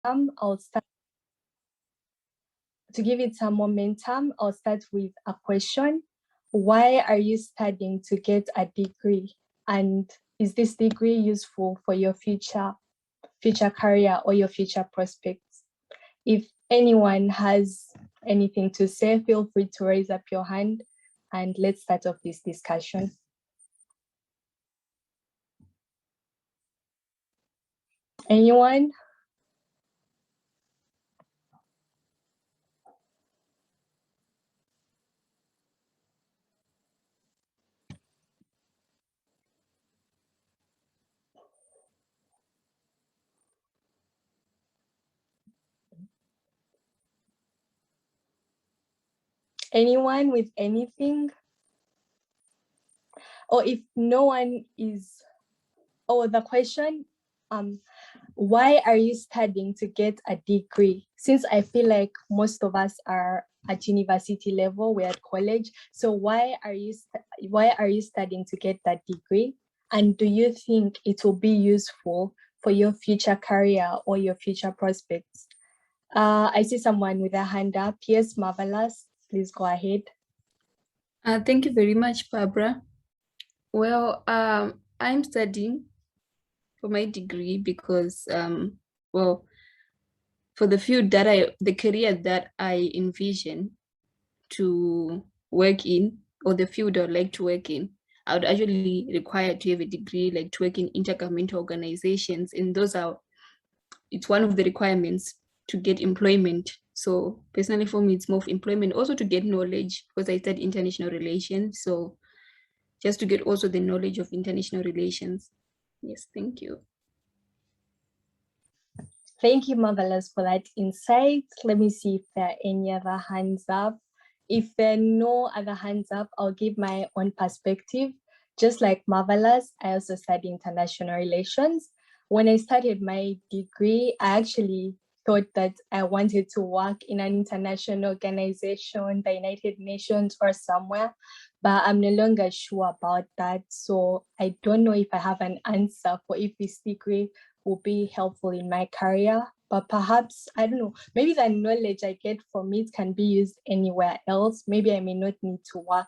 I'll start to give it some momentum. I'll start with a question. Why are you studying to get a degree? And is this degree useful for your future career or your future prospects? If anyone has anything to say, feel free to raise up your hand and let's start off this discussion. Anyone? Anyone with anything? Or if no one is, the question, why are you studying to get a degree? Since I feel like most of us are at university level, we're at college. So why are you studying to get that degree? And do you think it will be useful for your future career or your future prospects? I see someone with a hand up. Yes, Marvelous, please go ahead. Thank you very much, Barbara. Well, I'm studying for my degree because, well, for the field that the career that I envision to work in, or the field I'd like to work in, I would actually require to have a degree, like to work in intergovernmental organizations, and it's one of the requirements to get employment. So personally for me, it's more of employment, also to get knowledge, because I studied international relations. So just to get also the knowledge of international relations. Yes, thank you. Thank you, Marvelous, for that insight. Let me see if there are any other hands up. If there are no other hands up, I'll give my own perspective. Just like Marvelous, I also study international relations. When I started my degree, I actually thought that I wanted to work in an international organization, the United Nations or somewhere, but I'm no longer sure about that. So I don't know if I have an answer for if this degree will be helpful in my career, but perhaps, I don't know, maybe the knowledge I get from it can be used anywhere else. Maybe I may not need to work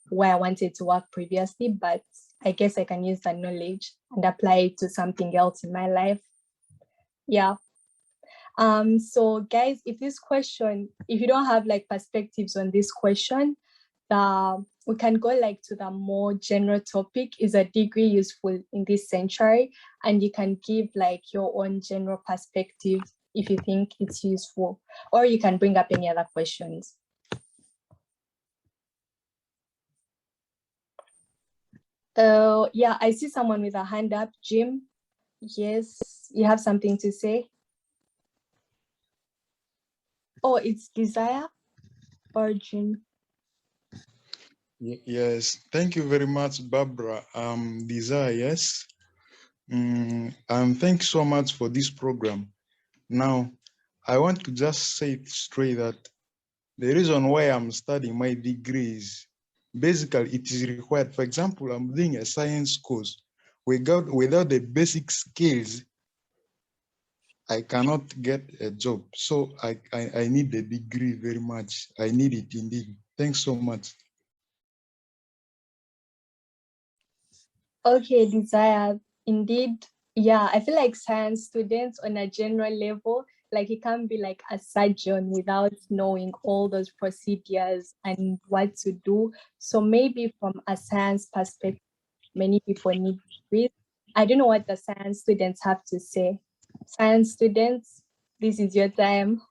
where I wanted to work previously, but I guess I can use that knowledge and apply it to something else in my life. Yeah. So guys, if you don't have like perspectives on this question, we can go like to the more general topic, is a degree useful in this century? And you can give like your own general perspective if you think it's useful, or you can bring up any other questions. Yeah, I see someone with a hand up. Jim, yes, you have something to say? Oh, it's Desire or Jim? Yes, thank you very much, Barbara. Desire, yes. And thanks so much for this program. Now, I want to just say it straight that the reason why I'm studying my degree is basically it is required. For example, I'm doing a science course. Without the basic skills, I cannot get a job. So I need the degree very much. I need it indeed. Thanks so much. Okay, Desire, indeed. Yeah, I feel like science students on a general level, like you can't be like a surgeon without knowing all those procedures and what to do. So maybe from a science perspective, many people need degrees. I don't know what the science students have to say. Science students, this is your time.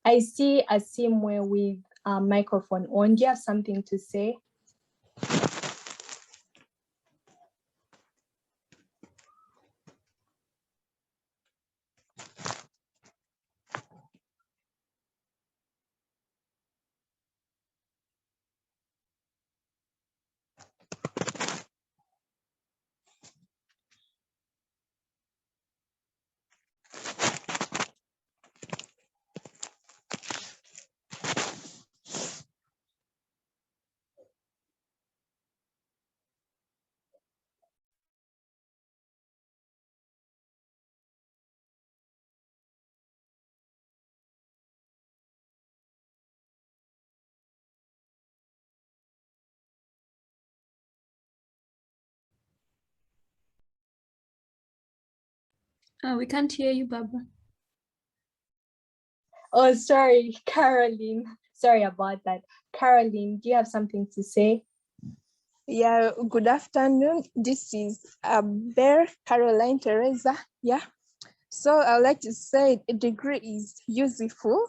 I see a Simwe with a microphone on. Do you have something to say? We can't hear you, Barbara. Oh, sorry, Caroline. Sorry about that. Caroline, do you have something to say? Yeah, good afternoon. This is Bear Caroline Teresa. Yeah. So I would like to say a degree is useful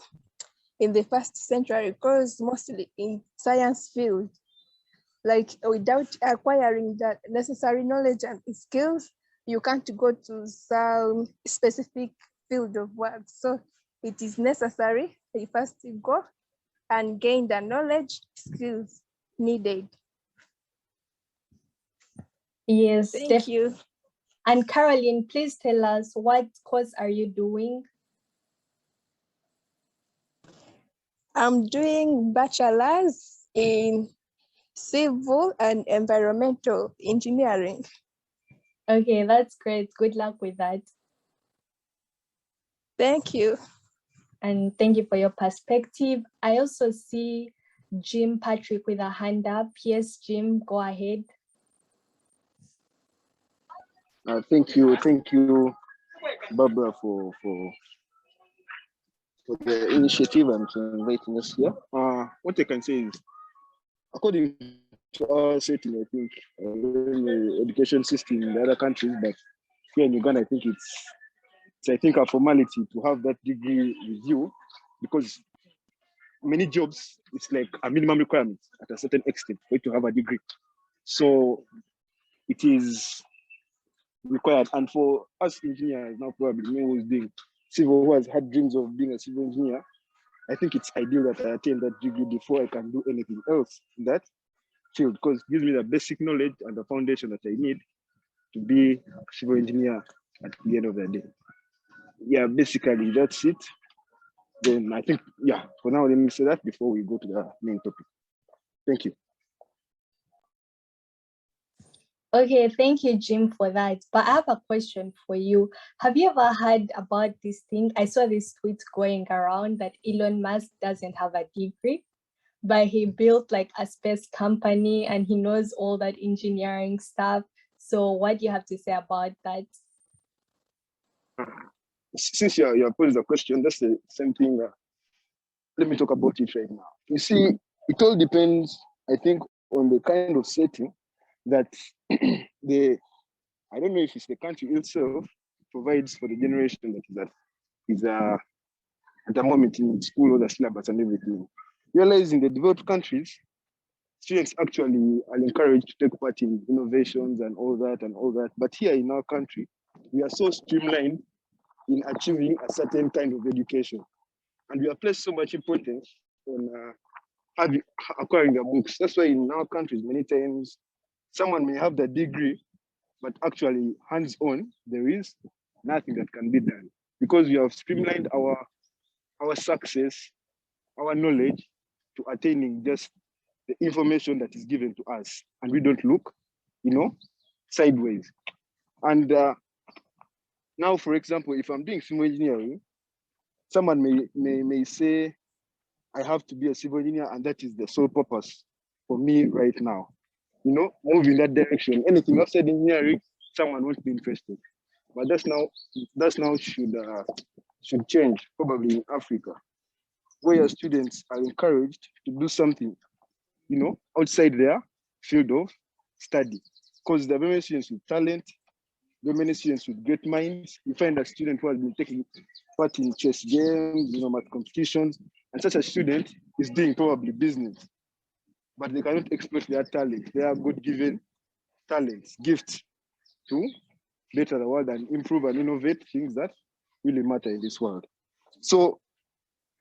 in the first century because mostly in science field, like without acquiring that necessary knowledge and skills, you can't go to some specific field of work. So it is necessary you first go and gain the knowledge, skills needed. Yes, Thank you. And Caroline, please tell us, what course are you doing? I'm doing bachelor's in civil and environmental engineering. Okay, that's great. Good luck with that. Thank you. And thank you for your perspective. I also see Jim Patrick with a hand up. Yes, Jim, go ahead. Thank you, Barbara, for the initiative and for inviting us here. What I can say is, according to our setting, I think the education system in the other countries, but here in Uganda, I think it's a formality to have that degree with you, because many jobs, it's like a minimum requirement at a certain extent for you to have a degree. So it is required. And for us engineers now, probably me who is doing civil, who has had dreams of being a civil engineer, I think it's ideal that I attain that degree before I can do anything else in that field, because it gives me the basic knowledge and the foundation that I need to be a civil engineer at the end of the day. Yeah, basically that's it. Then I think, yeah, for now, let me say that before we go to the main topic. Thank you. Okay, thank you, Jim, for that. But I have a question for you. Have you ever heard about this thing? I saw this tweet going around that Elon Musk doesn't have a degree, but he built like a space company and he knows all that engineering stuff. So what do you have to say about that? Since you're posing the question, that's the same thing. Let me talk about it right now. You see, it all depends, I think, on the kind of setting that I don't know if it's the country itself provides for the generation that is at the moment in school, or the syllabus and everything. Realize in the developed countries, students actually are encouraged to take part in innovations and all that. But here in our country, we are so streamlined in achieving a certain kind of education. And we have placed so much importance on acquiring the books. That's why in our countries, many times, someone may have the degree, but actually hands-on, there is nothing that can be done, because we have streamlined our success, our knowledge to attaining just the information that is given to us, and we don't look, sideways. And now, for example, if I'm doing civil engineering, someone may say, I have to be a civil engineer, and that is the sole purpose for me right now. Move in that direction. Anything outside engineering, someone won't be interested. But that's now should change, probably in Africa, where your students are encouraged to do something, outside their field of study. Because there are many students with talent, there are many students with great minds. You find a student who has been taking part in chess games, math competitions, and such a student is doing probably business, but they cannot exploit their talent. They are God-given talents, gifts to better the world and improve and innovate things that really matter in this world. So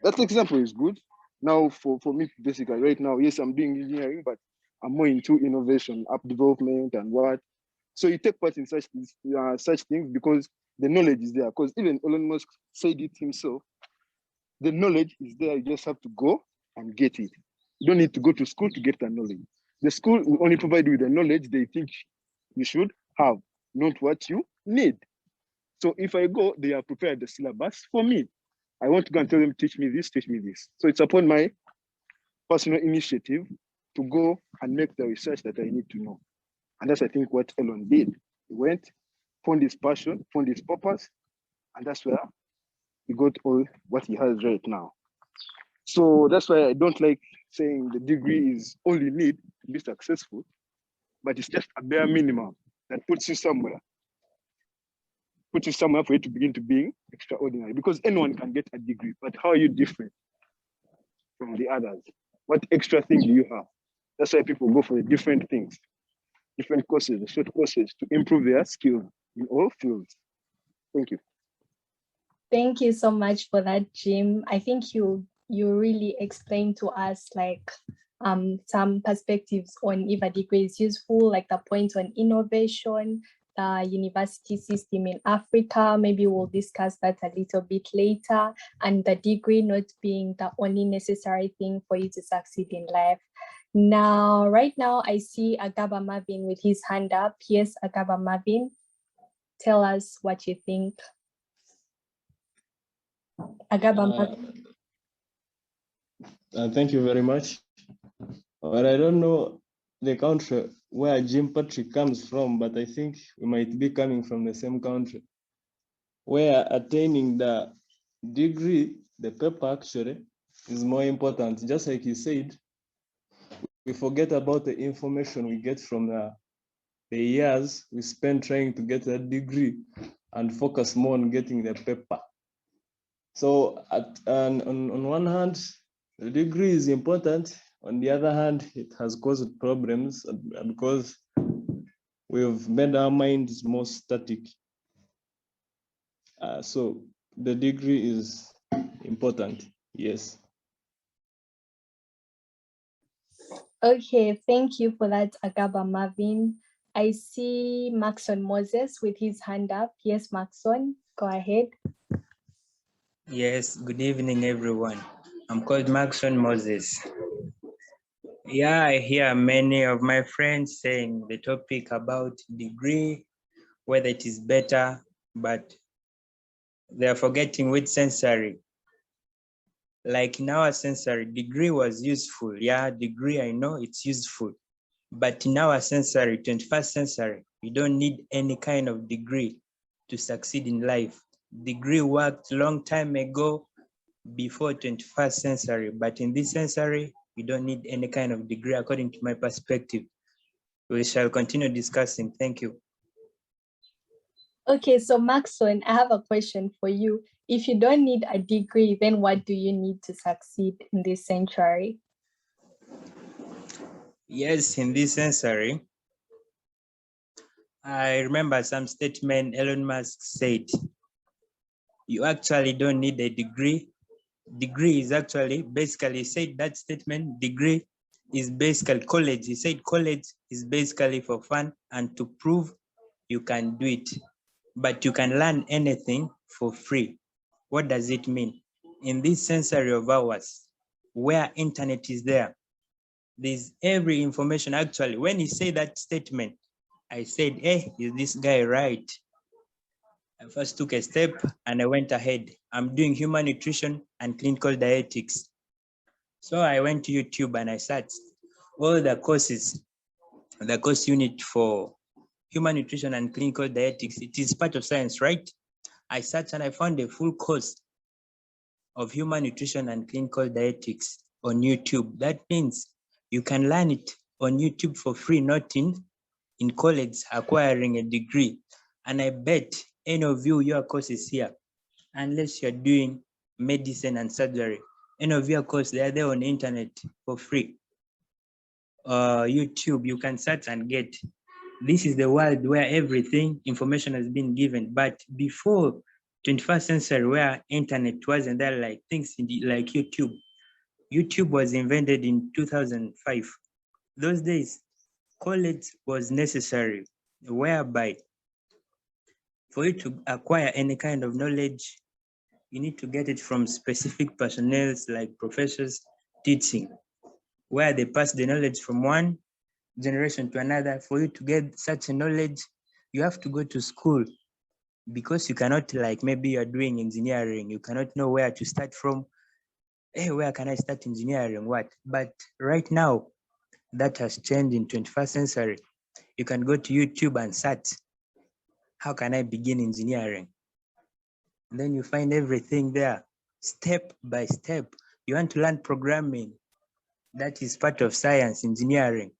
that example is good. Now, for me, basically, right now, yes, I'm doing engineering, but I'm more into innovation, app development, and what. So you take part in such things because the knowledge is there. Because even Elon Musk said it himself, the knowledge is there. You just have to go and get it. You don't need to go to school to get that knowledge. The school will only provide you with the knowledge they think you should have, not what you need. So if I go, they are prepared the syllabus for me. I want to go and tell them, teach me this, teach me this. So it's upon my personal initiative to go and make the research that I need to know. And that's, I think, what Elon did. He went, found his passion, found his purpose, And that's where he got all what he has right now. So that's why I don't like saying the degree is all you need to be successful, but it's just a bare minimum that puts you somewhere for you to begin to being extraordinary, because anyone can get a degree, but how are you different from the others? What extra thing do you have? That's why people go for the different things, different courses, the short courses to improve their skills in all fields. Thank you. Thank you so much for that, Jim. I think you really explained to us like some perspectives on if a degree is useful, like the point on innovation, the university system in Africa. Maybe we'll discuss that a little bit later, and the degree not being the only necessary thing for you to succeed in life. Now, right now, I see Agaba Marvin with his hand up. Yes, Agaba Marvin, tell us what you think. Agaba Marvin. Thank you very much. Well, I don't know the country where Jim Patrick comes from, but I think we might be coming from the same country, where attaining the degree, the paper actually, is more important. Just like you said, we forget about the information we get from the years we spend trying to get that degree and focus more on getting the paper. So on one hand, the degree is important. On the other hand, it has caused problems because we've made our minds more static. So the degree is important, yes. Okay, thank you for that, Agaba Marvin. I see Maxon Moses with his hand up. Yes, Maxon, go ahead. Yes, good evening, everyone. I'm called Maxon Moses. Yeah, I hear many of my friends saying the topic about degree, whether it is better, but they're forgetting which sensory. Like in our sensory, degree was useful. Yeah, degree, I know it's useful. But in our sensory, 21st century, we don't need any kind of degree to succeed in life. Degree worked a long time ago before 21st century, but in this century, we don't need any kind of degree according to my perspective. We shall continue discussing. Thank you. Okay, so Maxon, I have a question for you. If you don't need a degree, then what do you need to succeed in this century? Yes, in this century, I remember some statement Elon Musk said, you actually don't need a degree. Degree is actually, basically he said that statement, degree is basically college. He said college is basically for fun and to prove you can do it, but you can learn anything for free. What does it mean? In this century of ours, where internet is there's every information. Actually, when he said that statement, I said, hey, is this guy right? I first took a step and I went ahead. I'm doing human nutrition and clinical dietetics. So I went to YouTube and I searched all the courses, the course unit for human nutrition and clinical dietetics. It is part of science, right? I searched and I found a full course of human nutrition and clinical dietetics on YouTube. That means you can learn it on YouTube for free, not in college acquiring a degree. And I bet any of you, your course is here, unless you're doing medicine and surgery. Any of your course, they're there on the internet for free. YouTube, you can search and get. This is the world where everything, information has been given. But before 21st century, where internet wasn't there, like things like YouTube. YouTube was invented in 2005. Those days, college was necessary, whereby for you to acquire any kind of knowledge, you need to get it from specific personnel like professors teaching, where they pass the knowledge from one generation to another. For you to get such a knowledge, you have to go to school, because you cannot, like maybe you're doing engineering, you cannot know where to start from. Hey, where can I start engineering? What? But right now, that has changed in 21st century. You can go to YouTube and search, how can I begin engineering? Then you find everything there, step by step. You want to learn programming, that is part of science, engineering.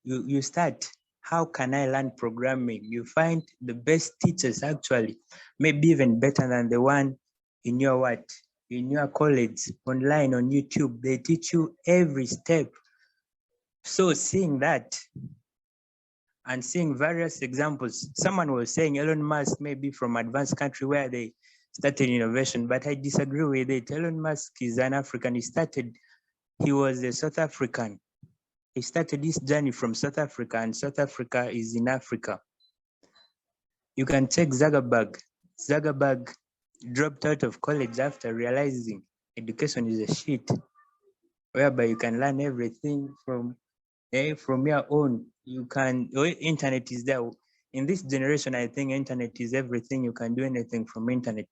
You start, how can I learn programming? You find the best teachers actually, maybe even better than the one in your what? In your college, online on YouTube, they teach you every step. So seeing that and seeing various examples, someone was saying Elon Musk may be from advanced country where they started innovation, but I disagree with it. Elon Musk is an African. He was a South African. He started this journey from South Africa, and South Africa is in Africa. You can take Zuckerberg. Zuckerberg dropped out of college after realizing education is a shit, whereby you can learn everything from your own. You can, internet is there. In this generation, I think internet is everything. You can do anything from internet.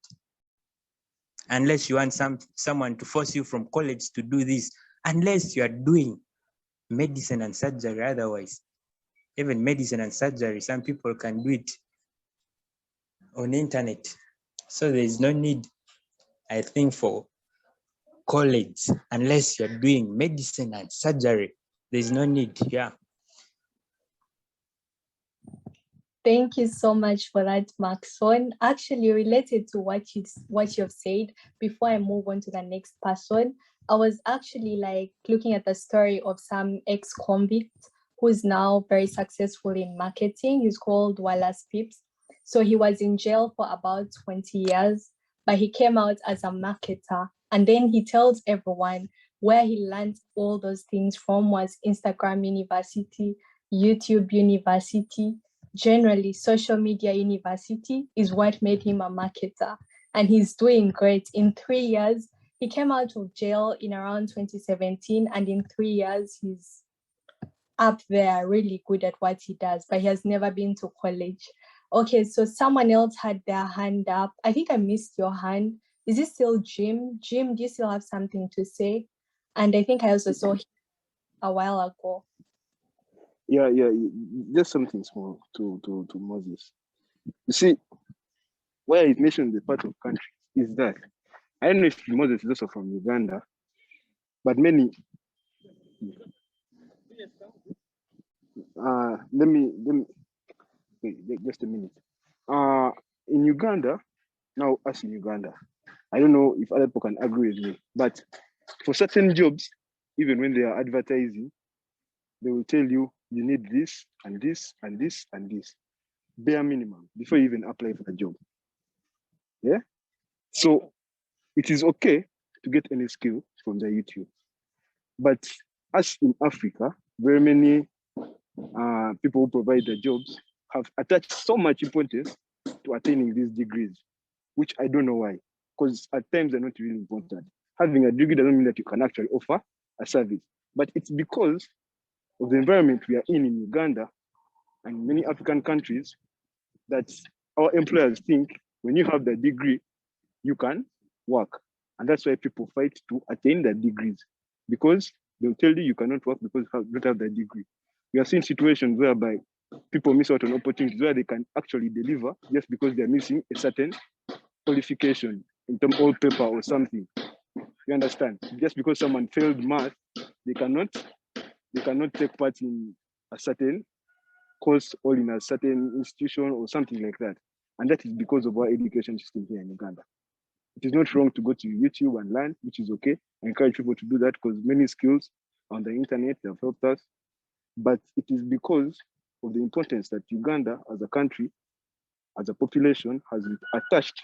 Unless you want someone to force you from college to do this, unless you are doing medicine and surgery. Otherwise, even medicine and surgery, some people can do it on internet. So there is no need, I think, for college unless you're doing medicine and surgery. There's no need. Yeah. Thank you so much for that, Maxon. Actually, related to what you've said, before I move on to the next person, I was actually like looking at the story of some ex-convict who's now very successful in marketing. He's called Wallace Phipps. So he was in jail for about 20 years, but he came out as a marketer. And then he tells everyone where he learned all those things from was Instagram University, YouTube University. Generally, social media university is what made him a marketer, and he's doing great. In 3 years, he came out of jail in around 2017, and in 3 years, he's up there, really good at what he does, but he has never been to college. Okay, so someone else had their hand up. I think I missed your hand. Is it still Jim? Jim, do you still have something to say? And I think I also saw him a while ago. Yeah, just something small to Moses. You see, where it mentions the part of country is that I don't know if Moses is also from Uganda, but many. Let me wait, just a minute. In Uganda, now us in Uganda, I don't know if other people can agree with me, but for certain jobs, even when they are advertising, they will tell you you need this and this and this and this, bare minimum, before you even apply for a job. Yeah. So it is okay to get any skill from the YouTube, but as in Africa, very many people who provide the jobs have attached so much importance to attaining these degrees, which I don't know why, because at times they're not really important. Having a degree doesn't mean that you can actually offer a service, but it's because of the environment we are in Uganda and many African countries that our employers think when you have the degree, you can work. And that's why people fight to attain the degrees, because they'll tell you you cannot work because you don't have the degree. We have seen situations whereby people miss out on opportunities where they can actually deliver just because they're missing a certain qualification in terms of paper or something. You understand? Just because someone failed math, they cannot take part in a certain course or in a certain institution or something like that. And that is because of our education system here in Uganda. It is not wrong to go to YouTube and learn, which is okay. I encourage people to do that because many skills on the internet have helped us. But it is because of the importance that Uganda as a country, as a population, has attached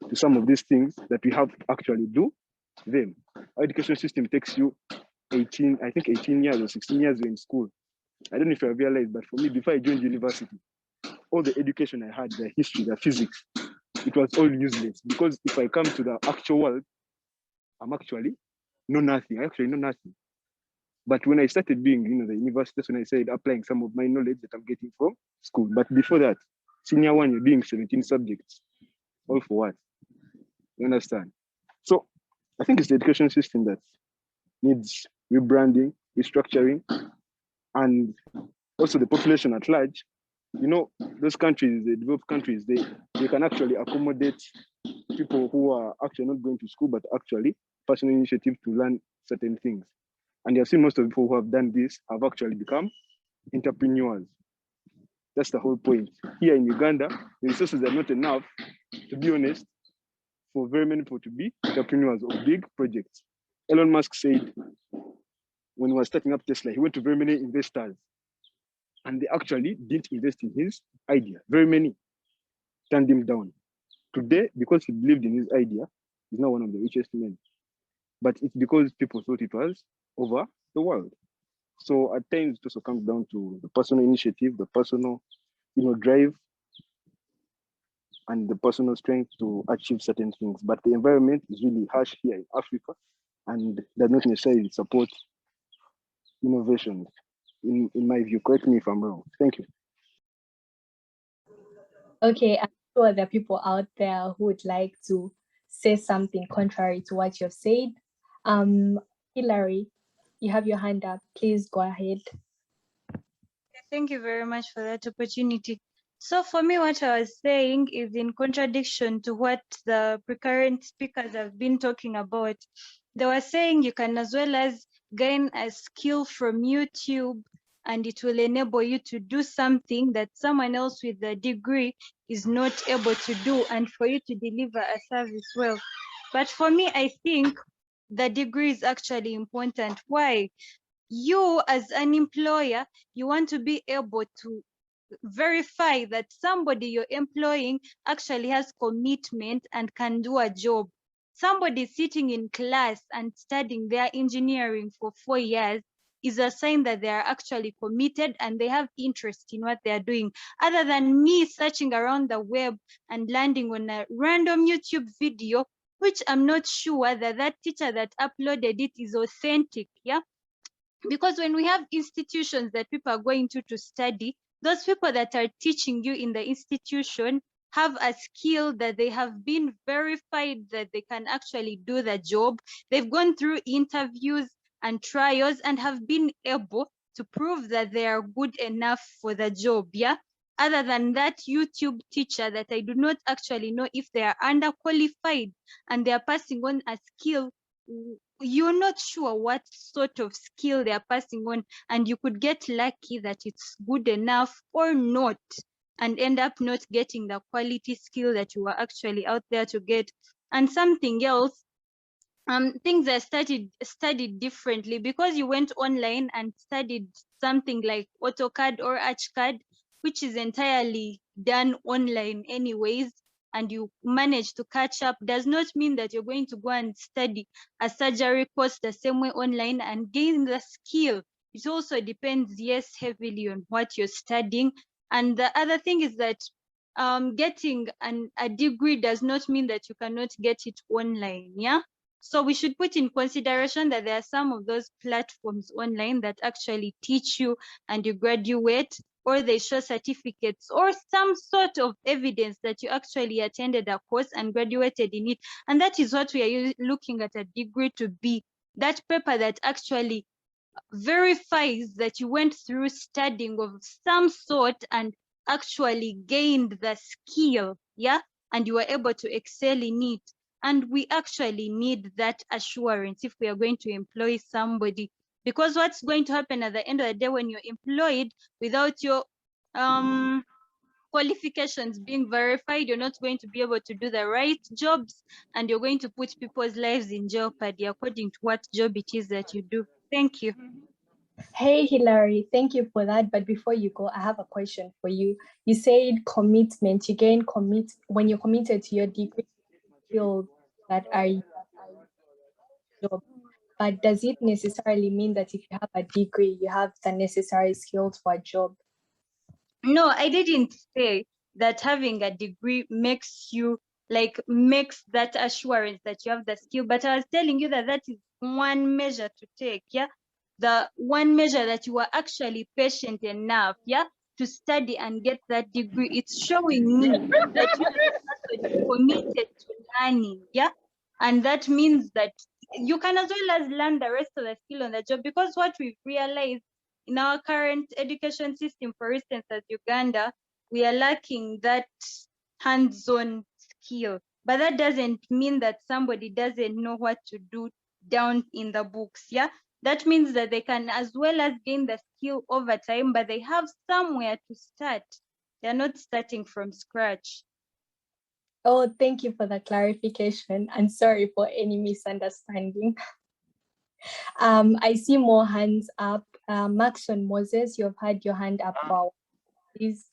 to some of these things that we have to actually do them. Our education system takes you 18 years or 16 years in school. I don't know if you have realized, but for me, before I joined university, all the education I had, the history, the physics, it was all useless, because if I come to the actual world, I'm actually know nothing. I actually know nothing. But when I started doing, the university, that's when I started applying some of my knowledge that I'm getting from school. But before that, senior one, you're doing 17 subjects. All for what? You understand? So I think it's the education system that needs rebranding, restructuring, and also the population at large. Those countries, the developed countries, they can actually accommodate people who are actually not going to school, but actually personal initiative to learn certain things. And you've seen most of the people who have done this have actually become entrepreneurs. That's the whole point. Here in Uganda, the resources are not enough, to be honest, for very many people to be entrepreneurs of big projects. Elon Musk said when he was starting up Tesla, he went to very many investors and they actually didn't invest in his idea. Very many turned him down. Today, because he believed in his idea, he's now one of the richest men. But it's because people thought it was over the world. So at times it also comes down to the personal initiative, the personal, drive, and the personal strength to achieve certain things. But the environment is really harsh here in Africa and does not necessarily support innovation, in my view. Correct me if I'm wrong. Thank you. Okay, I'm sure there are people out there who would like to say something contrary to what you've said. Hilary, you have your hand up. Please go ahead. Thank you very much for that opportunity. So for me, what I was saying is in contradiction to what the current speakers have been talking about. They were saying you can as well as gain a skill from YouTube and it will enable you to do something that someone else with a degree is not able to do and for you to deliver a service well. But for me, I think the degree is actually important. Why? You as an employer, you want to be able to verify that somebody you're employing actually has commitment and can do a job. Somebody sitting in class and studying their engineering for 4 years is a sign that they are actually committed and they have interest in what they are doing. Other than me searching around the web and landing on a random YouTube video, which I'm not sure that that teacher that uploaded it is authentic, yeah? Because when we have institutions that people are going to study, those people that are teaching you in the institution have a skill that they have been verified that they can actually do the job. They've gone through interviews and trials and have been able to prove that they are good enough for the job, yeah? Other than that YouTube teacher that I do not actually know if they are underqualified and they are passing on a skill, you're not sure what sort of skill they're passing on, and you could get lucky that it's good enough or not and end up not getting the quality skill that you were actually out there to get. And something else, things are studied differently because you went online and studied something like AutoCAD or ArchCAD, which is entirely done online anyways, and you manage to catch up, does not mean that you're going to go and study a surgery course the same way online and gain the skill. It also depends, yes, heavily on what you're studying. And the other thing is that getting a degree does not mean that you cannot get it online, yeah? So we should put in consideration that there are some of those platforms online that actually teach you and you graduate, or they show certificates or some sort of evidence that you actually attended a course and graduated in it. And that is what we are looking at a degree to be, that paper that actually verifies that you went through studying of some sort and actually gained the skill, yeah, and you were able to excel in it. And we actually need that assurance if we are going to employ somebody, because what's going to happen at the end of the day when you're employed without your qualifications being verified, you're not going to be able to do the right jobs and you're going to put people's lives in jeopardy according to what job it is that you do. Thank you. Hey, Hilary, thank you for that. But before you go, I have a question for you. You said commitment. You gain when you're committed to your degree skills that are your job. But does it necessarily mean that if you have a degree, you have the necessary skills for a job? No, I didn't say that having a degree makes that assurance that you have the skill, but I was telling you that that is one measure to take, yeah? The one measure that you are actually patient enough, yeah, to study and get that degree. It's showing me that you are actually committed to learning, yeah? And that means that you can as well as learn the rest of the skill on the job, because what we've realized in our current education system, for instance, as Uganda, we are lacking that hands-on skill. but that doesn't mean that somebody doesn't know what to do down in the books. Yeah, that means that they can as well as gain the skill over time, but they have somewhere to start. They're not starting from scratch. Oh, thank you for the clarification, and sorry for any misunderstanding. I see more hands up. Maxon Moses, you've had your hand up for, please.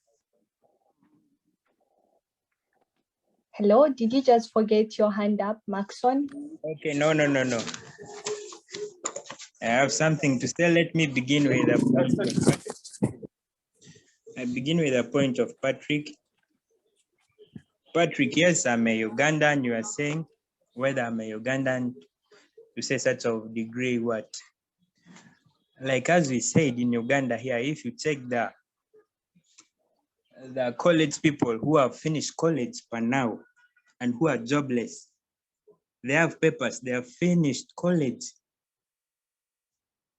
Hello, did you just forget your hand up, Maxon? Okay, no. I have something to say. Let me begin with a point. I begin with a point of Patrick. Patrick, yes, I'm a Ugandan. You are saying whether I'm a Ugandan to say such of degree what? Like as we said in Uganda here, if you take the college people who have finished college for now and who are jobless, they have papers, they have finished college.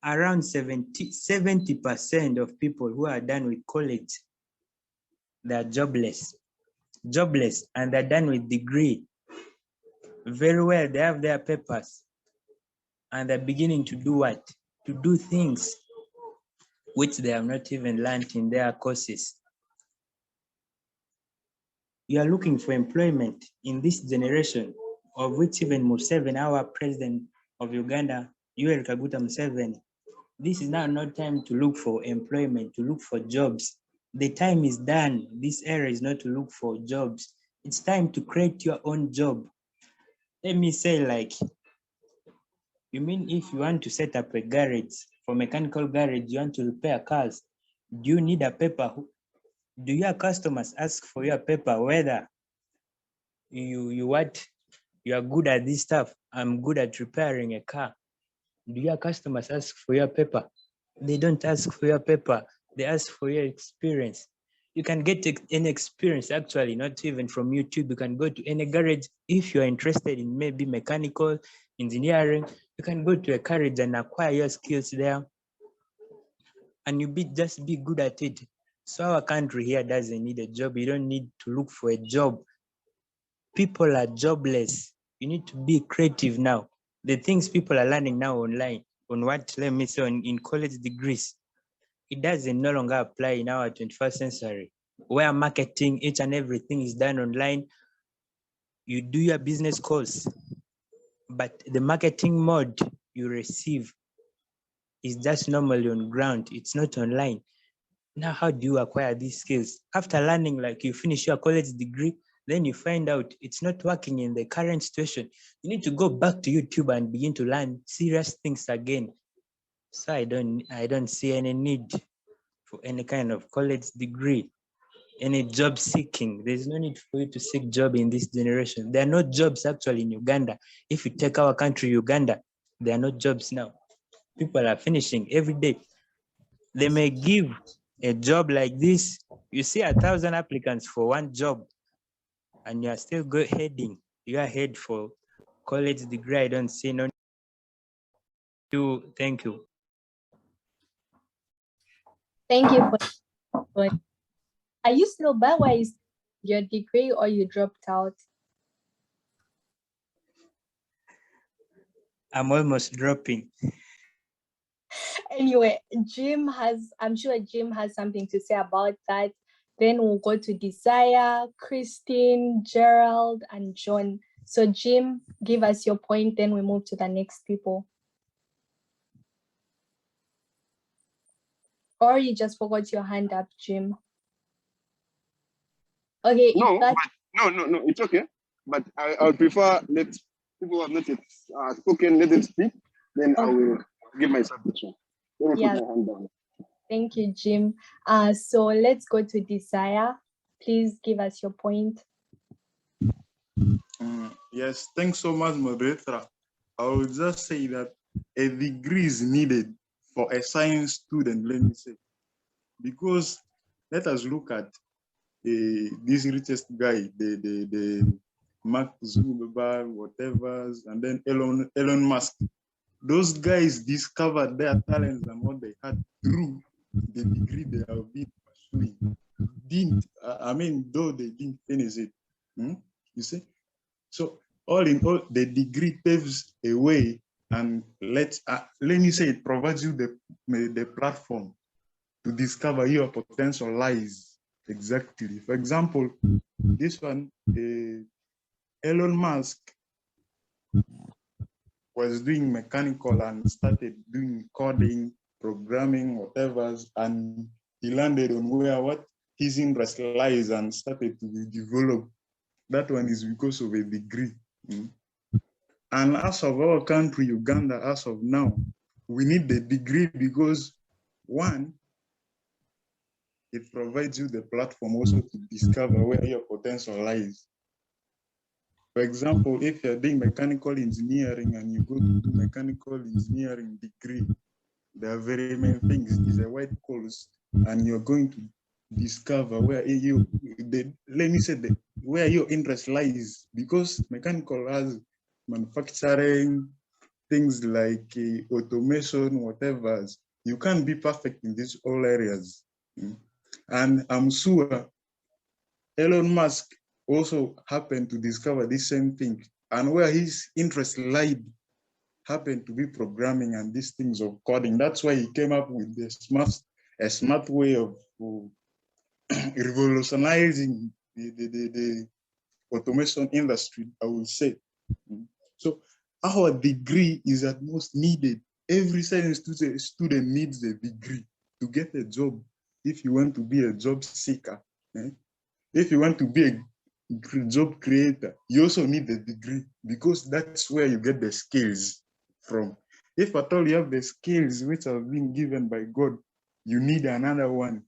Around 70% of people who are done with college, they are jobless, and they're done with degree. Very well, they have their papers and they're beginning to do what? To do things which they have not even learned in their courses. You are looking for employment in this generation, of which even Museveni, our president of Uganda, Yoweri Kaguta Museveni, this is now not time to look for employment, to look for jobs. The time is done. This era is not to look for jobs. It's time to create your own job. Let me say, like, you mean if you want to set up a garage, for mechanical garage, you want to repair cars, do you need a paper? Do your customers ask for your paper whether you are good at this stuff? I'm good at repairing a car. Do your customers ask for your paper? They don't ask for your paper. They ask for your experience. You can get any experience actually, not even from YouTube. You can go to any garage. If you're interested in maybe mechanical engineering, you can go to a garage and acquire your skills there. And you just be good at it. So our country here doesn't need a job. You don't need to look for a job. People are jobless. You need to be creative now. The things people are learning now online, on what, let me say, in college degrees, it doesn't no longer apply in our 21st century, where marketing, each and everything is done online. You do your business course, but the marketing mode you receive is just normally on ground. It's not online. Now, how do you acquire these skills? After learning, like you finish your college degree, then you find out it's not working in the current situation. You need to go back to YouTube and begin to learn serious things again. So I don't see any need for any kind of college degree, any job seeking. There's no need for you to seek job in this generation. There are no jobs actually in Uganda. If you take our country, Uganda, there are no jobs now. People are finishing every day. They may give a job like this. You see 1,000 applicants for one job, and you are still heading. You are head for college degree. I don't see no. Thank you. Thank you for. Are you still back? Why is your degree or you dropped out? I'm almost dropping. Anyway, I'm sure Jim has something to say about that. Then we'll go to Desire, Christine, Gerald, and John. So Jim, give us your point, then we move to the next people. Or you just forgot your hand up, Jim. Okay. No, it's okay. But I would prefer let people who have not yet spoken, let them speak. Then I will give my submission. Let me put my hand down. Thank you, Jim. So let's go to Desire. Please give us your point. Yes, thanks so much, moderator. I will just say that a degree is needed for a science student, let me say, because let us look at this richest guy, the Mark Zuckerberg, whatever, and then Elon Musk. Those guys discovered their talents and what they had through the degree they have been pursuing. Though they didn't finish it. You see? So all in all, the degree paves a way, and let me say it provides you the platform to discover your potential lies. Exactly. For example, this one, Elon Musk was doing mechanical and started doing coding, programming, whatever, and he landed on where what his interest lies and started to develop. That one is because of a degree. And as of our country, Uganda, as of now, we need the degree because one, it provides you the platform also to discover where your potential lies. For example, if you're doing mechanical engineering and you go to do mechanical engineering degree, there are very many things. It is a white course, and you're going to discover where where your interest lies, because mechanical has manufacturing, things like automation, whatever. You can't be perfect in these all areas. And I'm sure Elon Musk also happened to discover this same thing, and where his interest lied happened to be programming and these things of coding. That's why he came up with a smart way of revolutionizing the automation industry, I will say. So our degree is at most needed. Every science student needs a degree to get a job. If you want to be a job seeker, if you want to be a job creator, you also need a degree, because that's where you get the skills from. If at all you have the skills which have been given by God, you need another one,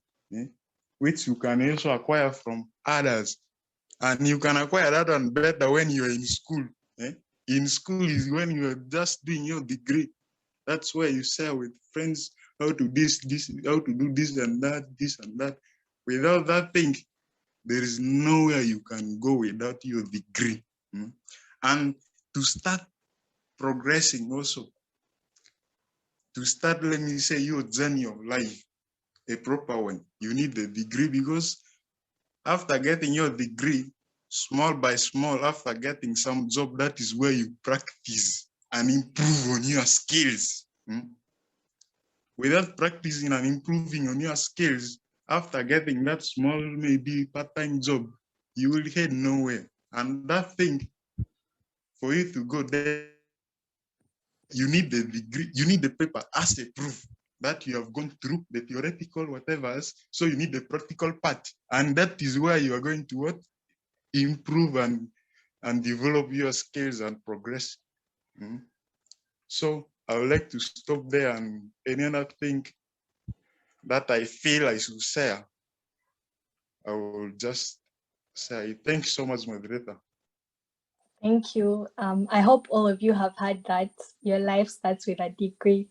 which you can also acquire from others. And you can acquire that one better when you're in school. In school is when you're just doing your degree. That's where you share with friends how to how to do this and that. Without that thing, there is nowhere you can go without your degree. And to start progressing also, to start, let me say, your journey of life, a proper one, you need a degree, because after getting your degree, small by small, after getting some job, that is where you practice and improve on your skills. Without practicing and improving on your skills, after getting that small, maybe part-time job, you will head nowhere. And that thing, for you to go there, you need the degree, you need the paper as a proof that you have gone through the theoretical whatever. So you need the practical part. And that is where you are going to what? Improve and develop your skills and progress. So I would like to stop there, and any other thing that I feel I should share, I will just say. Thanks so much, moderator. Thank you. I hope all of you have heard that your life starts with a degree.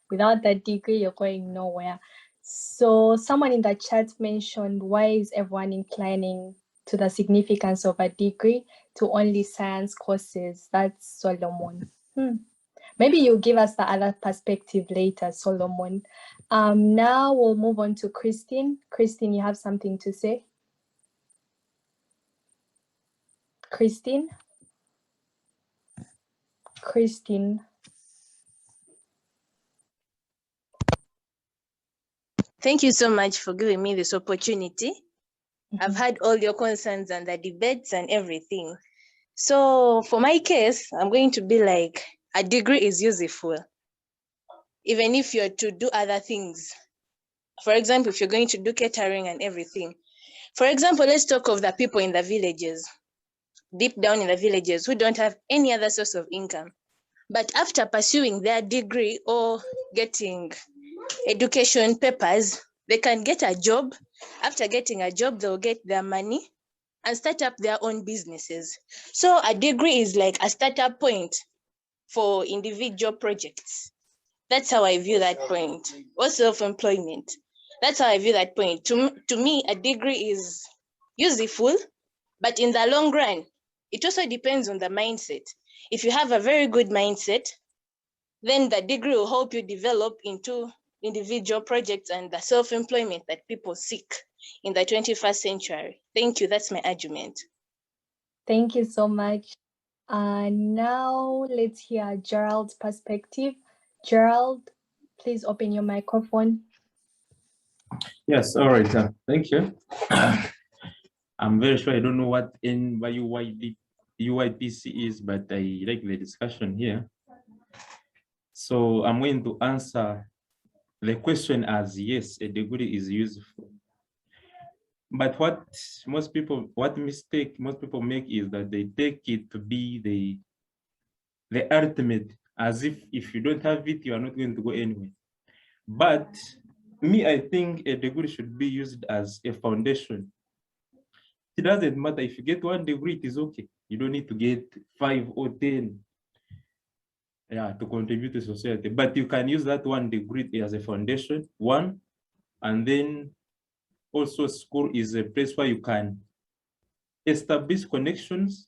Without that degree, you're going nowhere. So someone in the chat mentioned, why is everyone inclining to the significance of a degree to only science courses? That's Solomon. Maybe you'll give us the other perspective later, Solomon. Now we'll move on to Christine. Christine, you have something to say? Christine? Christine. Thank you so much for giving me this opportunity. I've heard all your concerns and the debates and everything. So for my case, I'm going to be like, a degree is useful, even if you're to do other things. For example, if you're going to do catering and everything. For example, let's talk of the people in the villages, deep down in the villages, who don't have any other source of income. But after pursuing their degree or getting education papers, they can get a job. After getting a job, they'll get their money and start up their own businesses. So a degree is like a startup point for individual projects. That's how I view that point. Or self-employment. That's how I view that point. To me, a degree is useful, but in the long run, it also depends on the mindset. If you have a very good mindset, then the degree will help you develop into individual projects and the self-employment that people seek in the 21st century. Thank you. That's my argument. Thank you so much. Now let's hear Gerald's perspective. Gerald, please open your microphone. Yes, all right. Thank you. I'm very sure I don't know what UYDC is, but I like the discussion here. So I'm going to answer the question as yes, a degree is useful. But what mistake most people make is that they take it to be the ultimate, as if you don't have it, you are not going to go anywhere. But me, I think a degree should be used as a foundation. It doesn't matter if you get 1 degree, it is okay. You don't need to get 5 or 10 to contribute to society. But you can use that 1 degree as a foundation, and then also school is a place where you can establish connections,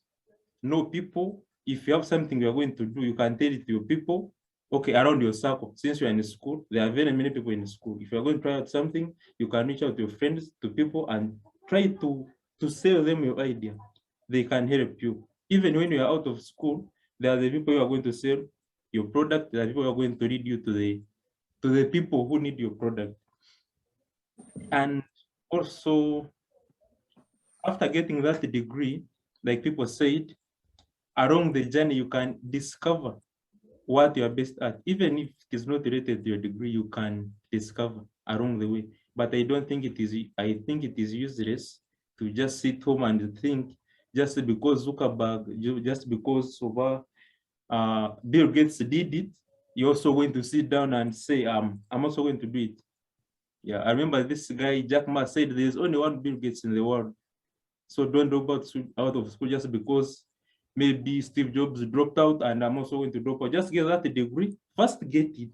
know people. If you have something you're going to do, you can tell it to your people, okay, around your circle. Since you're in school, there are very many people in school. If you're going to try out something, you can reach out to your friends, to people, and try to sell them your idea. They can help you. Even when you are out of school, there are the people who are going to sell your product. There are people who are going to lead you to the people who need your product. And also, after getting that degree, like people said, along the journey, you can discover what you are best at. Even if it is not related to your degree, you can discover along the way. But I don't think it is, I think it is useless to just sit home and think just because Zuckerberg, just because Bill Gates did it, you're also going to sit down and say, I'm also going to do it. Yeah, I remember this guy, Jack Ma, said there's only 1 Bill Gates in the world. So don't drop out of school just because maybe Steve Jobs dropped out and I'm also going to drop out. Just get that degree, first get it,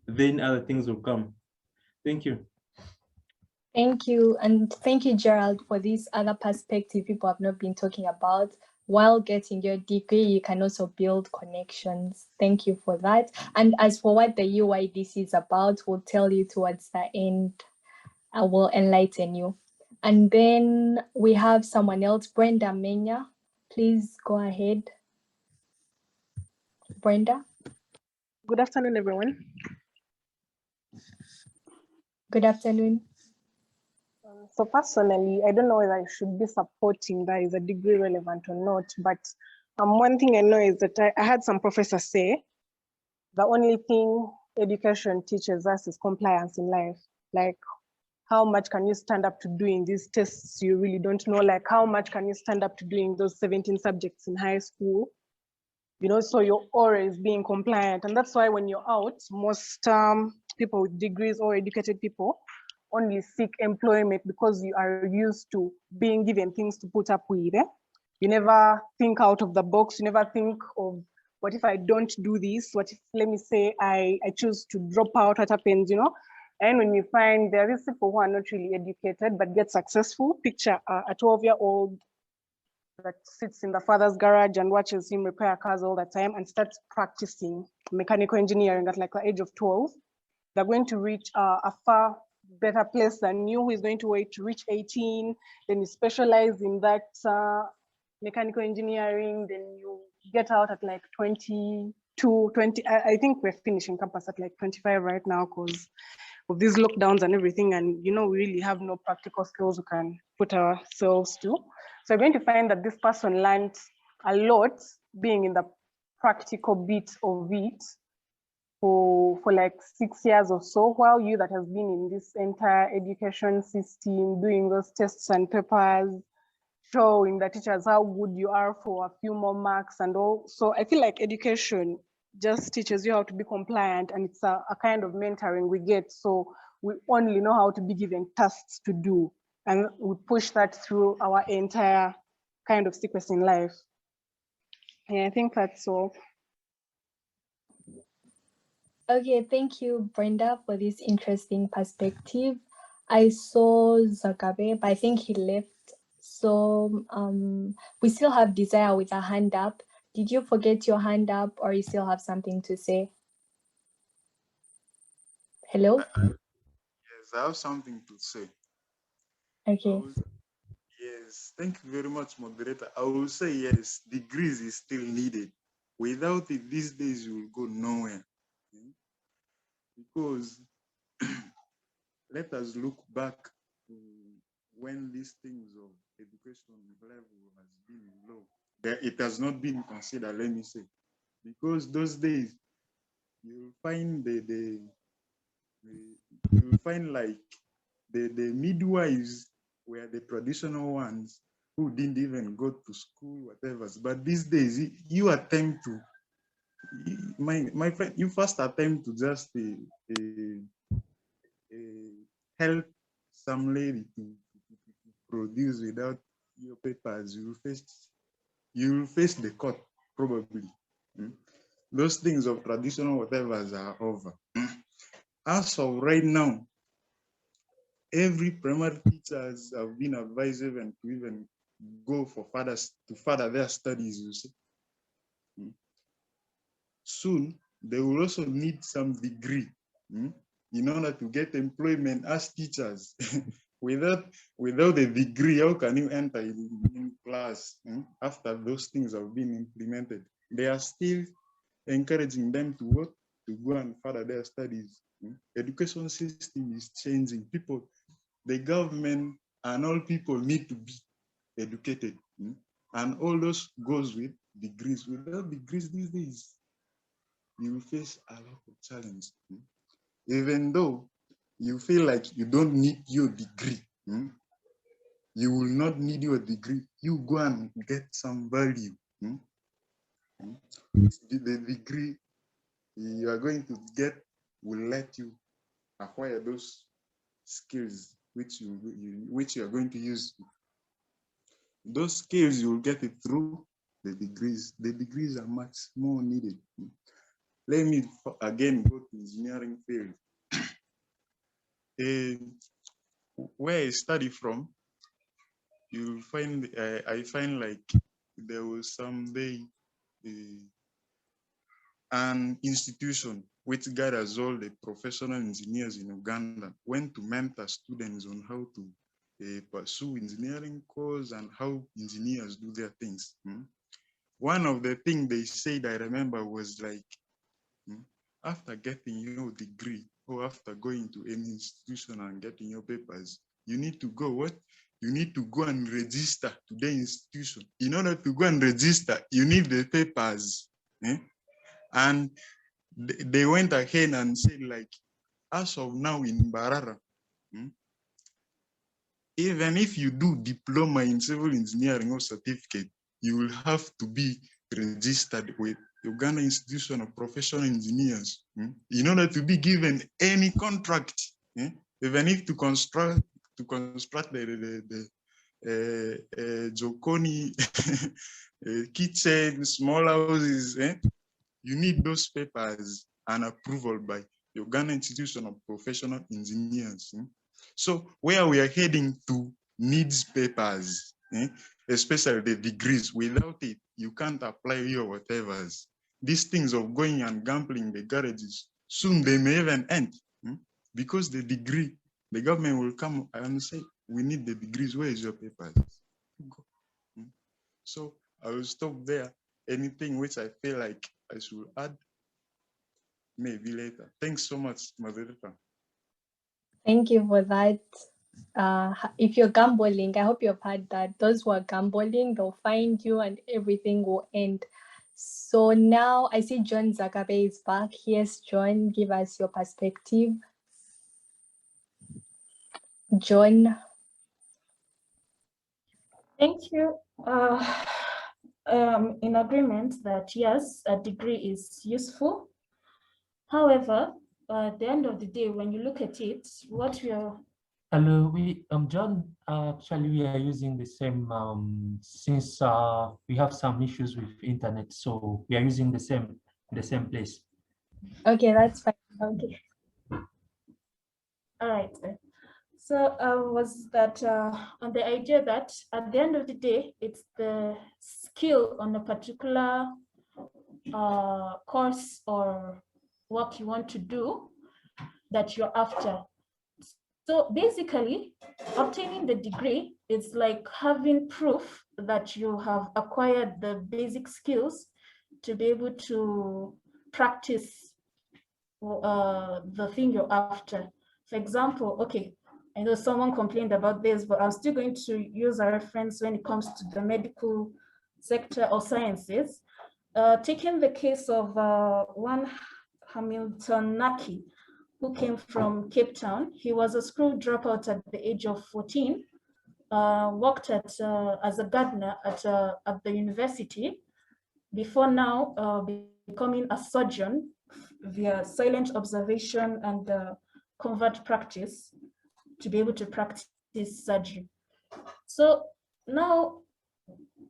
then other things will come. Thank you. Thank you. And thank you, Gerald, for this other perspective people have not been talking about. While getting your degree, you can also build connections. Thank you for that. And as for what the UYDC is about, we'll tell you towards the end. I will enlighten you. And then we have someone else, Brenda Menya. Please go ahead. Brenda. Good afternoon, everyone. Good afternoon. So personally, I don't know whether I should be supporting that is a degree relevant or not, but one thing I know is that I had some professors say the only thing education teaches us is compliance in life. Like, how much can you stand up to doing these tests you really don't know? Like, how much can you stand up to doing those 17 subjects in high school? You know, so you're always being compliant. And that's why when you're out, most people with degrees or educated people only seek employment because you are used to being given things to put up with. You never think out of the box. You never think of, what if I don't do this? What if, let me say, I choose to drop out, what happens, you know? And when you find there is people who are not really educated but get successful, picture a 12-year-old that sits in the father's garage and watches him repair cars all the time and starts practicing mechanical engineering at like the age of 12, they're going to reach a far better place than you, who is going to wait to reach 18, then you specialize in that mechanical engineering, then you get out at like 22, 20, I think we're finishing campus at like 25 right now because of these lockdowns and everything, and you know, we really have no practical skills we can put ourselves to. So you're going to find that this person learned a lot being in the practical bit of it for like 6 years or so, while you that has been in this entire education system, doing those tests and papers, showing the teachers how good you are for a few more marks and all. So I feel like education just teaches you how to be compliant, and it's a kind of mentoring we get. So we only know how to be given tasks to do, and we push that through our entire kind of sequence in life. Yeah, I think that's all. Okay, thank you, Brenda, for this interesting perspective. I saw Zagabe, but I think he left. So we still have Desire with a hand up. Did you forget your hand up, or you still have something to say? Hello? Yes, I have something to say. Okay. Yes, thank you very much, moderator. I will say yes, degrees is still needed. Without it, these days you will go nowhere. Because let us look back to when these things of education level has been low. It has not been considered, let me say. Because those days you'll find you'll find like the midwives were the traditional ones who didn't even go to school, whatever. But these days, you attempt to, my friend, you first attempt to just help some lady to produce without your papers. You will face the court probably. Those things of traditional whatevers are over. As of right now, every primary teachers have been advised even to even go for further their studies, you see. Soon, they will also need some degree in order to get employment as teachers. without a degree, how can you enter in class after those things have been implemented? They are still encouraging them to work, to go and further their studies. Education system is changing. People, the government and all people need to be educated. And all those goes with degrees. Without degrees these days, you will face a lot of challenge. Even though you feel like you don't need your degree, you will not need your degree. You go and get some value. The degree you are going to get will let you acquire those skills which you are going to use. Those skills you will get it through the degrees. The degrees are much more needed. Let me again go to engineering field. Where I study from, you'll find I find like there was someday an institution which gathers all the professional engineers in Uganda went to mentor students on how to pursue engineering course and how engineers do their things. One of the things they said, I remember, was like, after getting your degree or after going to any institution and getting your papers, you need to go what? You need to go and register to the institution. In order to go and register, you need the papers. And they went ahead and said, like, as of now in Barara, even if you do diploma in civil engineering or certificate, you will have to be registered with Uganda Institution of Professional Engineers in order to be given any contract, even if to construct the Jokoni kitchen, small houses, you need those papers and approval by Uganda Institution of Professional Engineers. So where we are heading to needs papers, especially the degrees. Without it, you can't apply your whatevers. These things of going and gambling the garages, soon they may even end because the degree, the government will come and say, we need the degrees, where is your papers? So I will stop there. Anything which I feel like I should add, maybe later. Thanks so much, moderator. Thank you for that. If you're gambling, I hope you've heard that. Those who are gambling, they'll find you and everything will end. So now I see John Zagabe is back. Yes, John, give us your perspective. John. Thank you. In agreement that yes, a degree is useful. However, at the end of the day, when you look at it, what we are... Hello, John. Actually, we are using the same since we have some issues with internet, so we are using the same place. Okay, that's fine. Okay. All right. So was that on the idea that at the end of the day, it's the skill on a particular course or work you want to do that you're after. So basically, obtaining the degree is like having proof that you have acquired the basic skills to be able to practice the thing you're after. For example, okay, I know someone complained about this, but I'm still going to use a reference when it comes to the medical sector or sciences. Taking the case of one Hamilton Naki, who came from Cape Town. He was a school dropout at the age of 14, worked as a gardener at the university, before now becoming a surgeon via silent observation and covert practice to be able to practice surgery. So now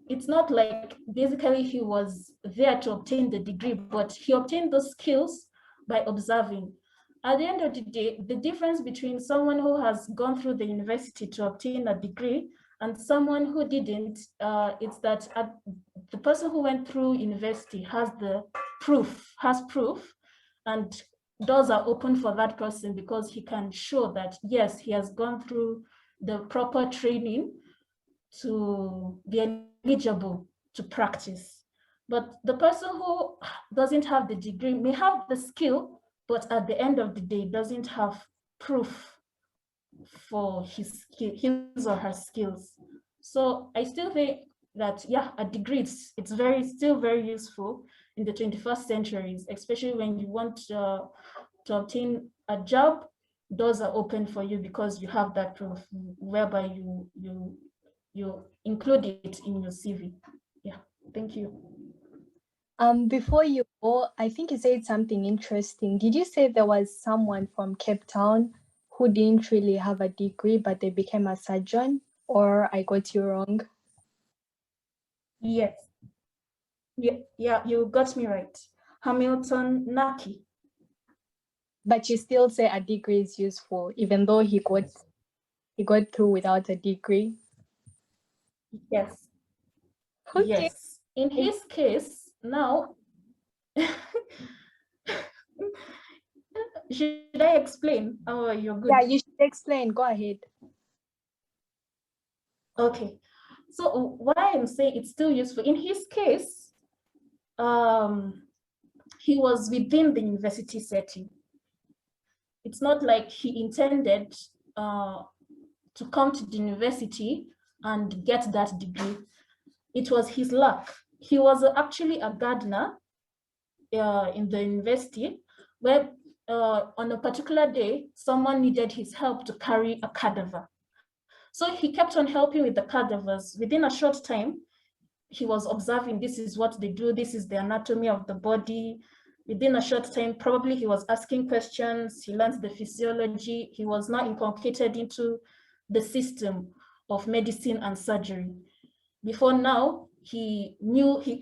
it's not like basically he was there to obtain the degree, but he obtained those skills by observing. At the end of the day, the difference between someone who has gone through the university to obtain a degree and someone who didn't, it's that the person who went through university has proof, and doors are open for that person because he can show that, yes, he has gone through the proper training to be eligible to practice. But the person who doesn't have the degree may have the skill, but at the end of the day doesn't have proof for his or her skills. So I still think that, yeah, a degree, it's still very useful in the 21st centuries, especially when you want to obtain a job. Doors are open for you because you have that proof, whereby you include it in your CV. Yeah, thank you. Before you go, I think you said something interesting. Did you say there was someone from Cape Town who didn't really have a degree, but they became a surgeon? Or I got you wrong? Yes. Yeah, you got me right. Hamilton Naki. But you still say a degree is useful, even though he got through without a degree? Yes. Okay. Yes. In his case, now, should I explain? Oh, you're good. Yeah, you should explain. Go ahead. Okay. So why I'm saying it's still useful. In his case, he was within the university setting. It's not like he intended to come to the university and get that degree. It was his luck. He was actually a gardener in the university, where on a particular day, someone needed his help to carry a cadaver. So he kept on helping with the cadavers. Within a short time, he was observing, this is what they do, this is the anatomy of the body. Within a short time, probably he was asking questions, he learned the physiology, he was now inculcated into the system of medicine and surgery. Before now, he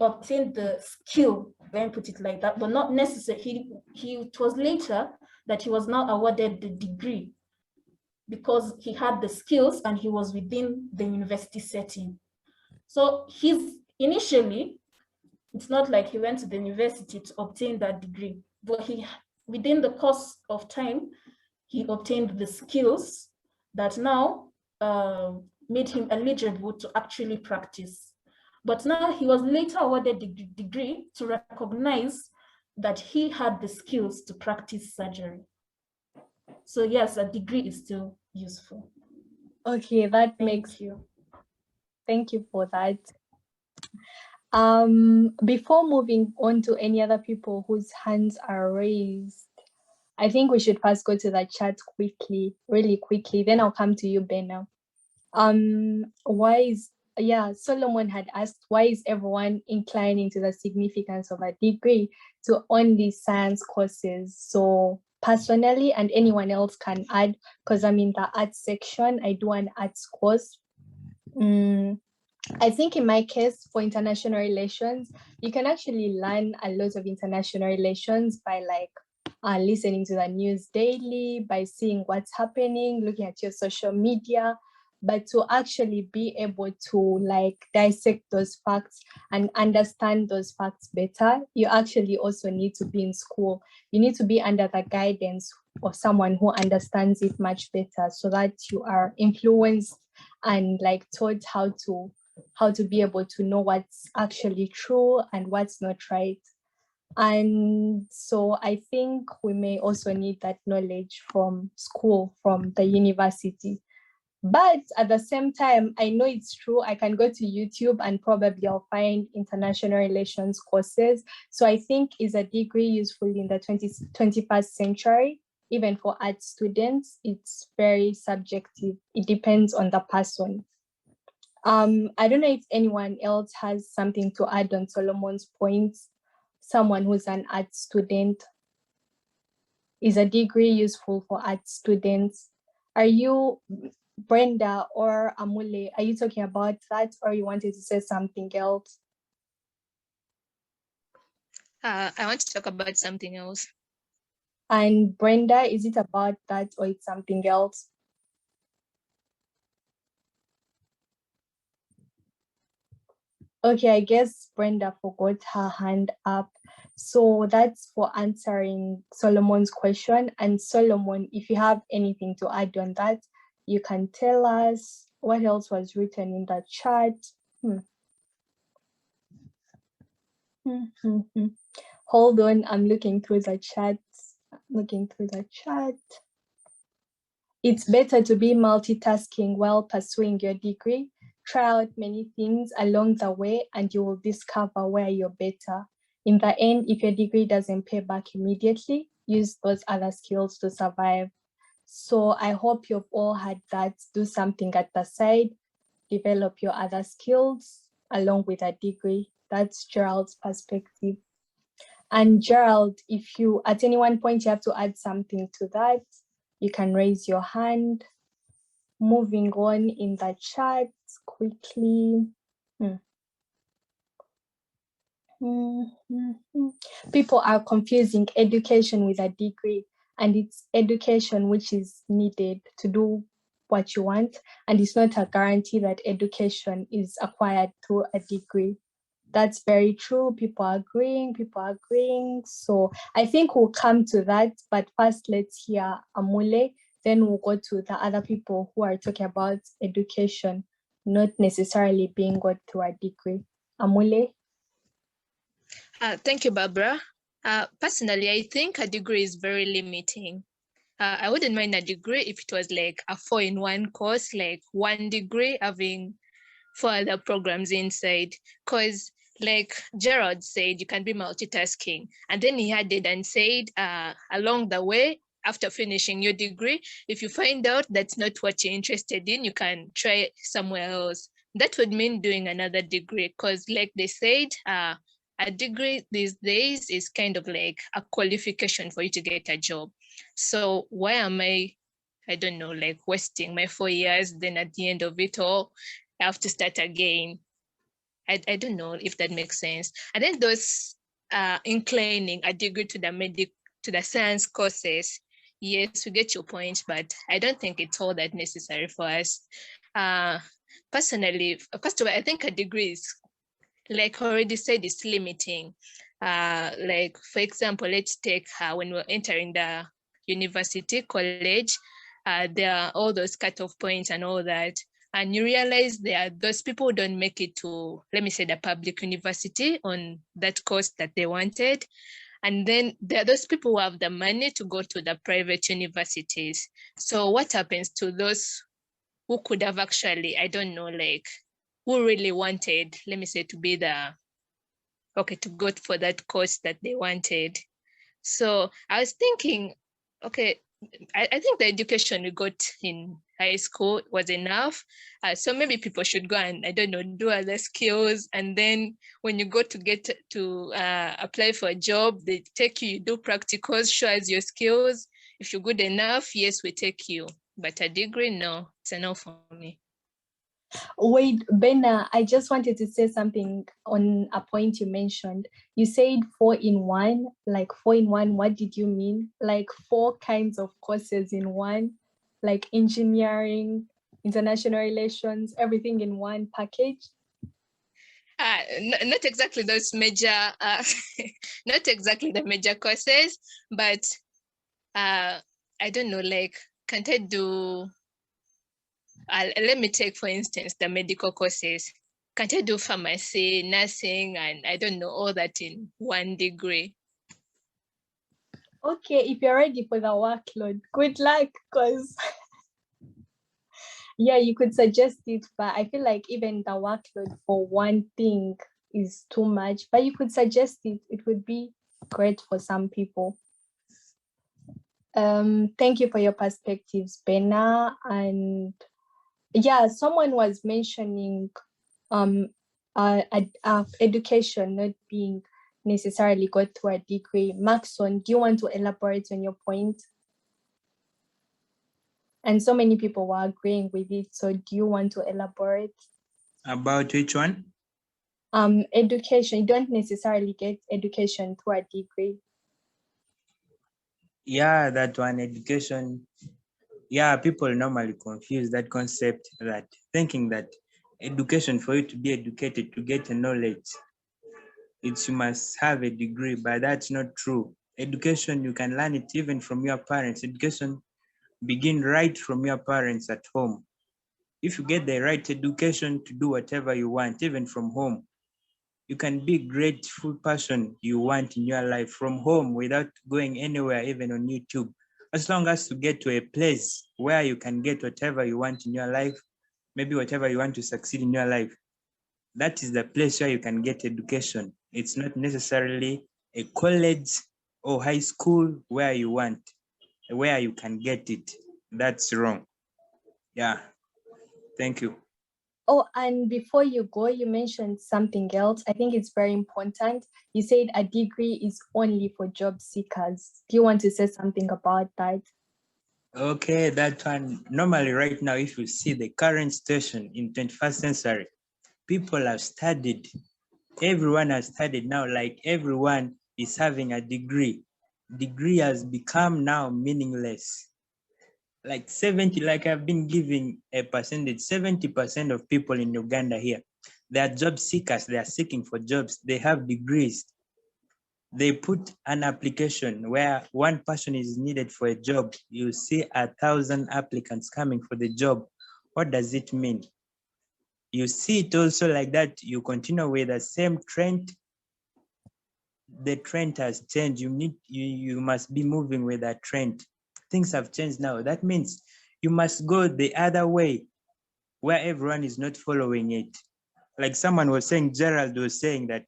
obtained the skill, let me put it like that, but not necessarily, it was later that he was now awarded the degree because he had the skills and he was within the university setting. So initially, it's not like he went to the university to obtain that degree, but within the course of time, he obtained the skills that now made him eligible to actually practice. But now he was later awarded the degree to recognize that he had the skills to practice surgery. So yes, a degree is still useful. Okay, that makes you. Thank you for that. Before moving on to any other people whose hands are raised, I think we should first go to the chat really quickly. Then I'll come to you, Benna. Solomon had asked, why is everyone inclining to the significance of a degree to only science courses? So personally, and anyone else can add, because I'm in the arts section, I do an arts course. I think in my case, for international relations, you can actually learn a lot of international relations by listening to the news daily, by seeing what's happening, looking at your social media. but to actually be able to like dissect those facts and understand those facts better, you actually also need to be in school. You need to be under the guidance of someone who understands it much better, so that you are influenced and like taught how to be able to know what's actually true and what's not right. And so I think we may also need that knowledge from school, from the university. But at the same time, I know it's true. I can go to YouTube and probably I'll find international relations courses. So I think, is a degree useful in the 21st century? Even for art students, it's very subjective. It depends on the person. I don't know if anyone else has something to add on Solomon's points. Someone who's an art student. Is a degree useful for art students? Are you, Brenda or Amule, are you talking about that, or you wanted to say something else? I want to talk about something else. And Brenda, is it about that or it's something else? Okay, I guess Brenda forgot her hand up. So that's for answering Solomon's question. And Solomon, if you have anything to add on that, you can tell us. What else was written in the chat? Hold on, I'm looking through the chat. It's better to be multitasking while pursuing your degree. Try out many things along the way and you will discover where you're better. In the end, if your degree doesn't pay back immediately, use those other skills to survive. So I hope you've all had that. Do something at the side, develop your other skills along with a degree. That's Gerald's perspective. And Gerald, if you at any one point you have to add something to that, you can raise your hand. Moving on in the chat quickly. People are confusing education with a degree, and it's education which is needed to do what you want, and it's not a guarantee that education is acquired through a degree. That's very true. People are agreeing. So I think we'll come to that, but first let's hear Amule, then we'll go to the other people who are talking about education, not necessarily being got through a degree. Amule? Thank you, Barbara. Personally, I think a degree is very limiting. I wouldn't mind a degree if it was like a 4-in-1 course, like one degree having 4 other programs inside. Because like Gerard said, you can be multitasking. And then he added and said, along the way, after finishing your degree, if you find out that's not what you're interested in, you can try somewhere else. That would mean doing another degree, because like they said, a degree these days is kind of like a qualification for you to get a job. So why am I don't know, like wasting my 4 years, then at the end of it all, I have to start again. I don't know if that makes sense. And then those inclining a degree to the science courses, yes, we get your point, but I don't think it's all that necessary for us. Personally, first of all, I think a degree is, like I already said, it's limiting. Like, for example, let's take when we're entering the university, college, there are all those cutoff points and all that. And you realize there are those people who don't make it to, let me say, the public university on that course that they wanted. And then there are those people who have the money to go to the private universities. So what happens to those who could have actually, I don't know, like, who really wanted, let me say, to be to go for that course that they wanted. So I was thinking, okay, I think the education we got in high school was enough. So maybe people should go and, I don't know, do other skills. And then when you go to get to apply for a job, they take you do practicals, show us your skills. If you're good enough, yes, we take you. But a degree, no, it's enough for me. Wait, Bena, I just wanted to say something on a point you mentioned. You said 4-in-1, like 4-in-1, what did you mean? Like 4 kinds of courses in one, like engineering, international relations, everything in one package? Not exactly those major, not exactly the major courses, but I don't know, like, can't I do, let me take, for instance, the medical courses. Can't I do pharmacy, nursing, and I don't know, all that in one degree? Okay, if you're ready for the workload, good luck, because yeah, you could suggest it, but I feel like even the workload for one thing is too much, but you could suggest it. It would be great for some people. Thank you for your perspectives, Bena. And yeah, someone was mentioning education not being necessarily got to a degree. Maxon, do you want to elaborate on your point? And so many people were agreeing with it. So do you want to elaborate? About which one? Education. You don't necessarily get education to a degree. Yeah, that one, education. Yeah, people normally confuse that concept, that thinking that education, for you to be educated, to get a knowledge, it's you must have a degree, but that's not true. Education, you can learn it even from your parents. Education begin right from your parents at home. If you get the right education to do whatever you want, even from home, you can be great full person you want in your life from home without going anywhere, even on YouTube. As long as you get to a place where you can get whatever you want in your life, maybe whatever you want to succeed in your life, that is the place where you can get education. It's not necessarily a college or high school where you want, where you can get it. That's wrong. Yeah, thank you. Oh, and before you go, you mentioned something else. I think it's very important. You said a degree is only for job seekers. Do you want to say something about that? Okay, that one, normally right now, if you see the current situation in 21st century, people have studied. Everyone has studied now, like everyone is having a degree. Degree has become now meaningless. Like 70, like I've been giving a percentage, 70% of people in Uganda here, they are job seekers, they are seeking for jobs, they have degrees. They put an application where one person is needed for a job. You see 1,000 applicants coming for the job. What does it mean? You see it also like that, you continue with the same trend. The trend has changed. You must be moving with that trend. Things have changed now. That means you must go the other way where everyone is not following it. Like someone was saying, Gerald was saying that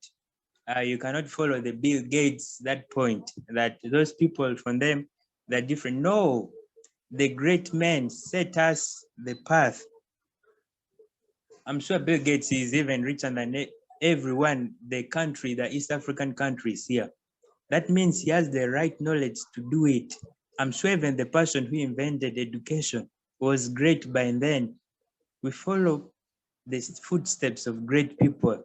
you cannot follow the Bill Gates, that point, that those people from them, they're different. No, the great men set us the path. I'm sure Bill Gates is even richer than everyone, the country, the East African countries here. That means he has the right knowledge to do it. I'm sure even the person who invented education was great by then. We follow the footsteps of great people.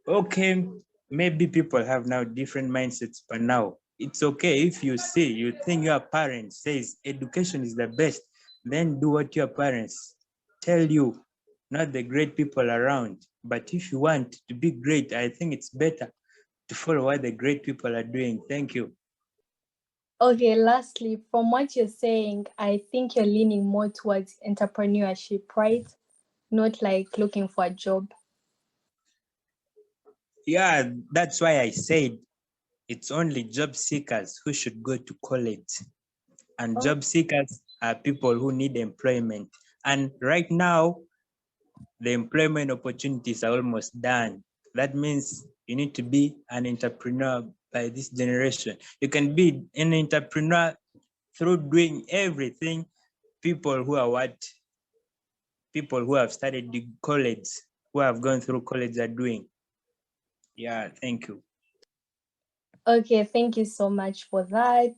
Okay, maybe people have now different mindsets, but now it's okay if you see, you think your parents says education is the best, then do what your parents tell you, not the great people around. But if you want to be great, I think it's better to follow what the great people are doing. Thank you. Okay, lastly, from what you're saying, I think you're leaning more towards entrepreneurship, right? Not like looking for a job. Yeah, that's why I said it's only job seekers who should go to college. And job seekers are people who need employment. And right now, the employment opportunities are almost done. That means you need to be an entrepreneur by this generation. You can be an entrepreneur through doing everything people who are what? People who have studied the college, who have gone through college are doing. Yeah, thank you. Okay, thank you so much for that.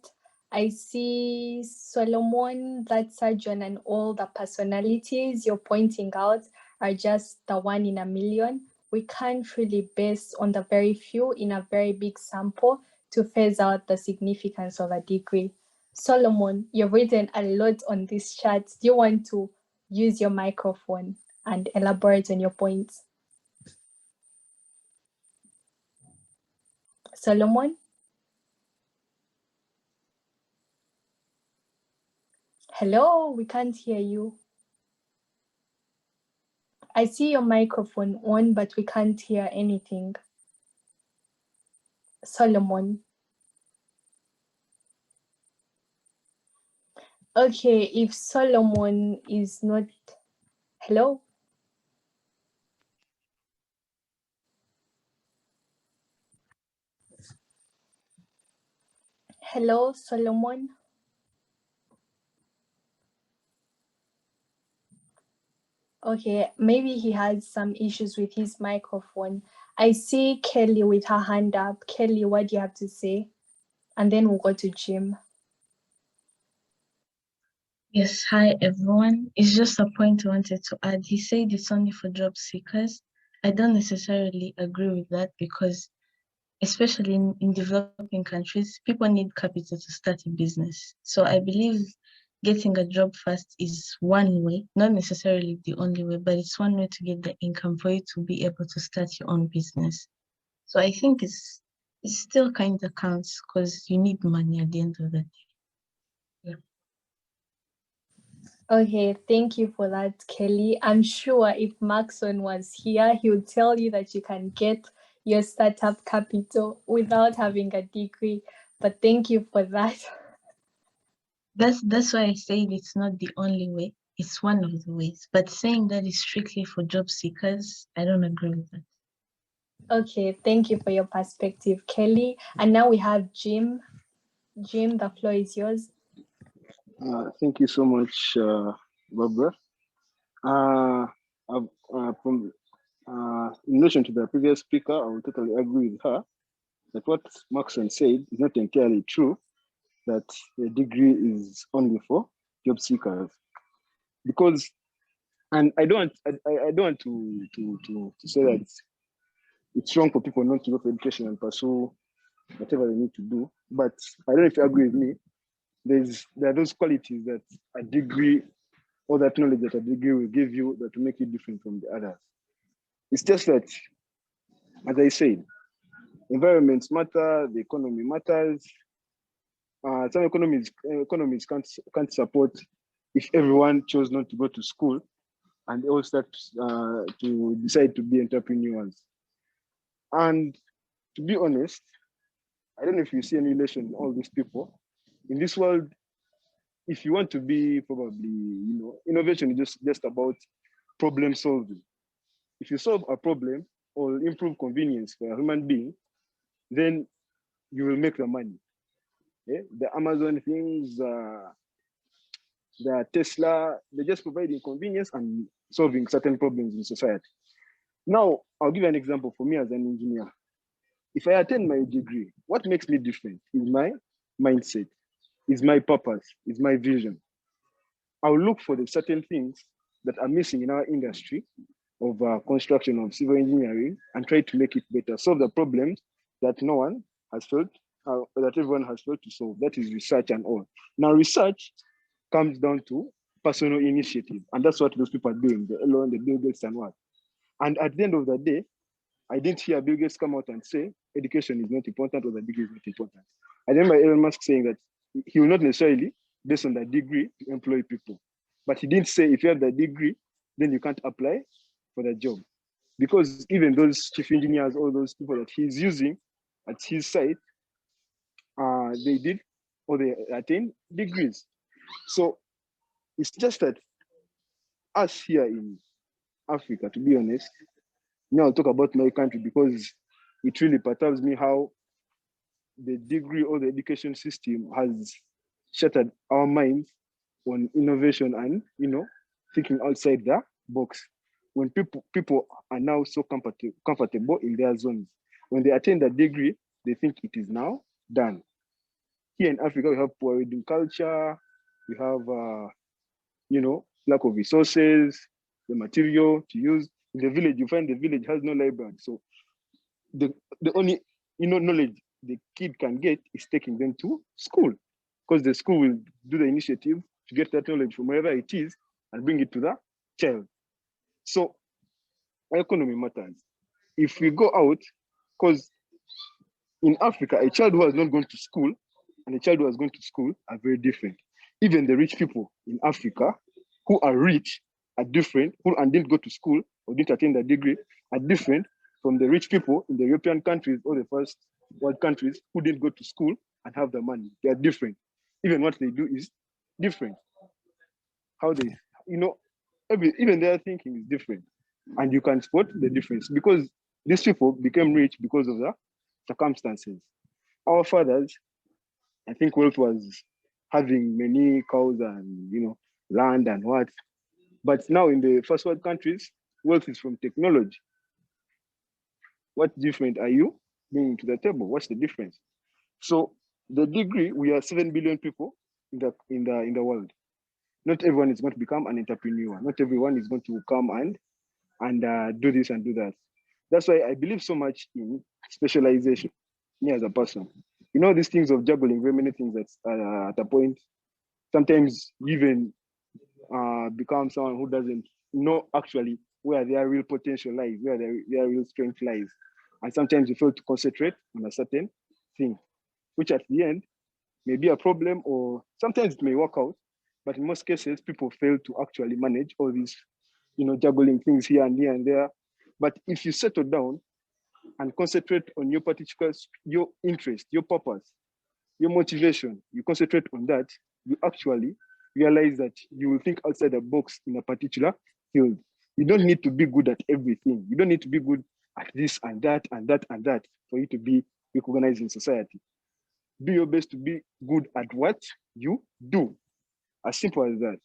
I see Solomon, that surgeon, and all the personalities you're pointing out are just the 1 in a million. We can't really base on the very few in a very big sample to phase out the significance of a degree. Solomon, you've written a lot on this chat. Do you want to use your microphone and elaborate on your points? Solomon? Hello, we can't hear you. I see your microphone on, but we can't hear anything. Solomon. Okay, if Solomon is not... Hello? Hello, Solomon? Okay, maybe he has some issues with his microphone. I see Kelly with her hand up. Kelly, what do you have to say? And then we'll go to Jim. Yes, hi everyone. It's just a point I wanted to add. He said it's only for job seekers. I don't necessarily agree with that because, especially in developing countries, people need capital to start a business. So I believe getting a job first is one way, not necessarily the only way, but it's one way to get the income for you to be able to start your own business. So I think it still kind of counts because you need money at the end of the day. Yeah. Okay, thank you for that, Kelly. I'm sure if Maxon was here, he would tell you that you can get your startup capital without having a degree. But thank you for that. That's why I said it's not the only way. It's one of the ways. But saying that is strictly for job seekers, I don't agree with that. Okay, thank you for your perspective, Kelly. And now we have Jim. Jim, the floor is yours. Thank you so much, Barbara. In relation to the previous speaker, I will totally agree with her that what Maxon said is not entirely true, that the degree is only for job seekers. Because, and I don't want to say that it's wrong for people not to go for education and pursue whatever they need to do. But I don't know if you agree with me. There are those qualities that a degree or that knowledge that a degree will give you that will make you different from the others. It's just that, as I said, environments matter, the economy matters. Some economies can't support if everyone chose not to go to school and they all start to decide to be entrepreneurs. And to be honest, I don't know if you see any relation in all these people. In this world, if you want to be probably, innovation is just about problem solving. If you solve a problem or improve convenience for a human being, then you will make the money. Yeah? The Amazon things, the Tesla, they're just providing convenience and solving certain problems in society. Now, I'll give you an example for me as an engineer. If I attend my degree, what makes me different is my mindset, is my purpose, is my vision. I'll look for the certain things that are missing in our industry of construction of civil engineering and try to make it better, solve the problems that no one has felt, that everyone has felt to solve. That is research and all. Now, research comes down to personal initiative, and that's what those people are doing, the Elon, the Bill Gates and what. And at the end of the day, I didn't hear Bill Gates come out and say education is not important or the degree is not important. I remember Elon Musk saying that he will not necessarily, based on the degree, to employ people. But he didn't say if you have the degree, then you can't apply for the job. Because even those chief engineers, all those people that he's using at his site, they did or they attained degrees. So it's just that us here in Africa, to be honest, now I'll talk about my country because it really perturbs me how the degree or the education system has shattered our minds on innovation and thinking outside the box. When people are now so comfortable in their zones, when they attain the degree, they think it is now done. Here in Africa, we have poor reading culture, we have lack of resources, the material to use. In the village, you find the village has no library. So the only knowledge the kid can get is taking them to school. because the school will do the initiative to get that knowledge from wherever it is and bring it to the child. So economy matters. If we go out, because in Africa, a child who has not gone to school and a child who has gone to school are very different. Even the rich people in Africa who are rich are different, who and didn't go to school or didn't attain a degree are different from the rich people in the European countries or the first world countries who didn't go to school and have the money. They are different. Even what they do is different. How they, even their thinking is different. And you can spot the difference because these people became rich because of the circumstances. Our fathers, I think wealth was having many cows and land and what. But now in the first world countries, wealth is from technology. What different are you bringing to the table? What's the difference? So the degree, we are 7 billion people in the world. Not everyone is going to become an entrepreneur. Not everyone is going to come and do this and do that. That's why I believe so much in specialization, me as a person. These things of juggling very many things at a point, sometimes you even become someone who doesn't know actually where their real potential lies, where their real strength lies. And sometimes you fail to concentrate on a certain thing, which at the end may be a problem, or sometimes it may work out, but in most cases, people fail to actually manage all these, juggling things here and there. But if you settle down and concentrate on your particular, your interest, your purpose, your motivation, you concentrate on that, you actually realize that you will think outside the box in a particular field. You don't need to be good at everything. You don't need to be good at this and that and that and that for you to be recognized in society. Do your best to be good at what you do. As simple as that.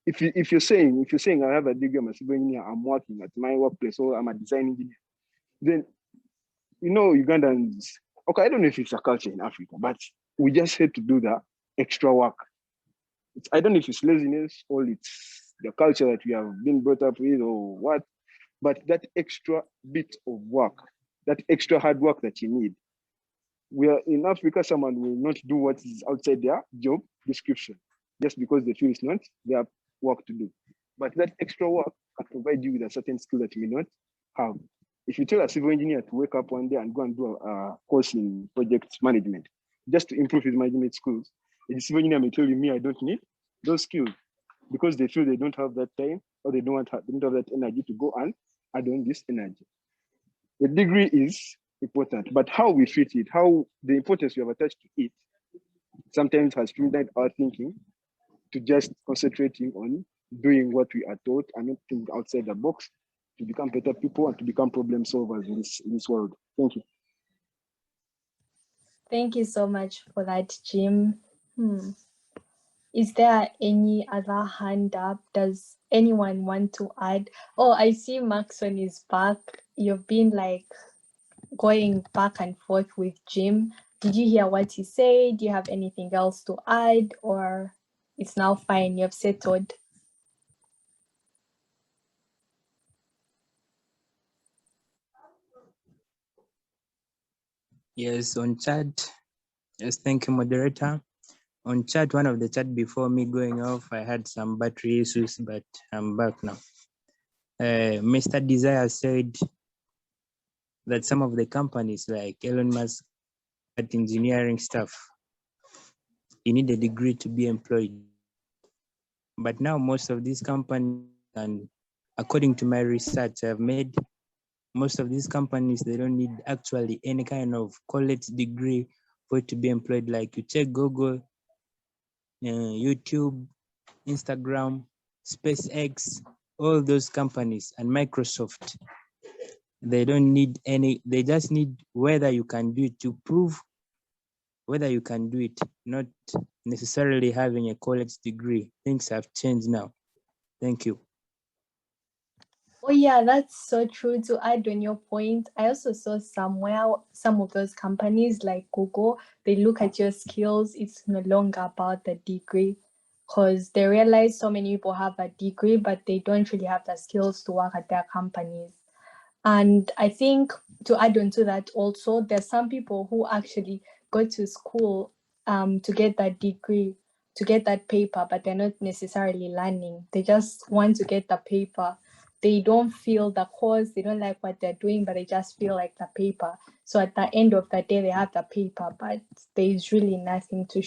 If you're saying I have a degree, I'm a civil engineer, I'm working at my workplace, or I'm a design engineer, then Ugandans, okay, I don't know if it's a culture in Africa, but we just had to do the extra work. I don't know if it's laziness or it's the culture that we have been brought up with or what, but that extra bit of work, that extra hard work that you need. Where in Africa, someone will not do what is outside their job description just because they feel it's not their work to do. But that extra work can provide you with a certain skill that you may not have. If you tell a civil engineer to wake up one day and go and do a course in project management, just to improve his management skills, the civil engineer may tell you, me, I don't need those skills because they feel they don't have that time or they don't have that energy to go and add on this energy. The degree is important, but how we treat it, how the importance we have attached to it, sometimes has streamlined our thinking to just concentrating on doing what we are taught and not think outside the box to become better people and to become problem solvers in this world. Thank you. Thank you so much for that, Jim. Is there any other hand up? Does anyone want to add? Oh, I see Maxon is back. You've been going back and forth with Jim. Did you hear what he said? Do you have anything else to add, or it's now fine, you've settled? Yes, on chat. Yes, thank you, moderator. On chat, one of the chat before me going off, I had some battery issues, but I'm back now. Mr. Desire said that some of the companies like Elon Musk at engineering stuff, you need a degree to be employed. But now most of these companies, and according to my research I've made, most of these companies, they don't need actually any kind of college degree for it to be employed. Like you check Google, YouTube, Instagram, SpaceX, all those companies, and Microsoft, they don't need any, they just need whether you can do it, to prove whether you can do it, not necessarily having a college degree. Things have changed now. Thank you. Oh yeah, that's so true. To add on your point, I also saw somewhere some of those companies like Google, they look at your skills. It's no longer about the degree, because they realize so many people have a degree, but they don't really have the skills to work at their companies. And I think to add on to that also, there's some people who actually go to school to get that degree, to get that paper, but they're not necessarily learning. They just want to get the paper. They don't feel the course, they don't like what they're doing, but they just feel like the paper. So at the end of the day, they have the paper, but there is really nothing to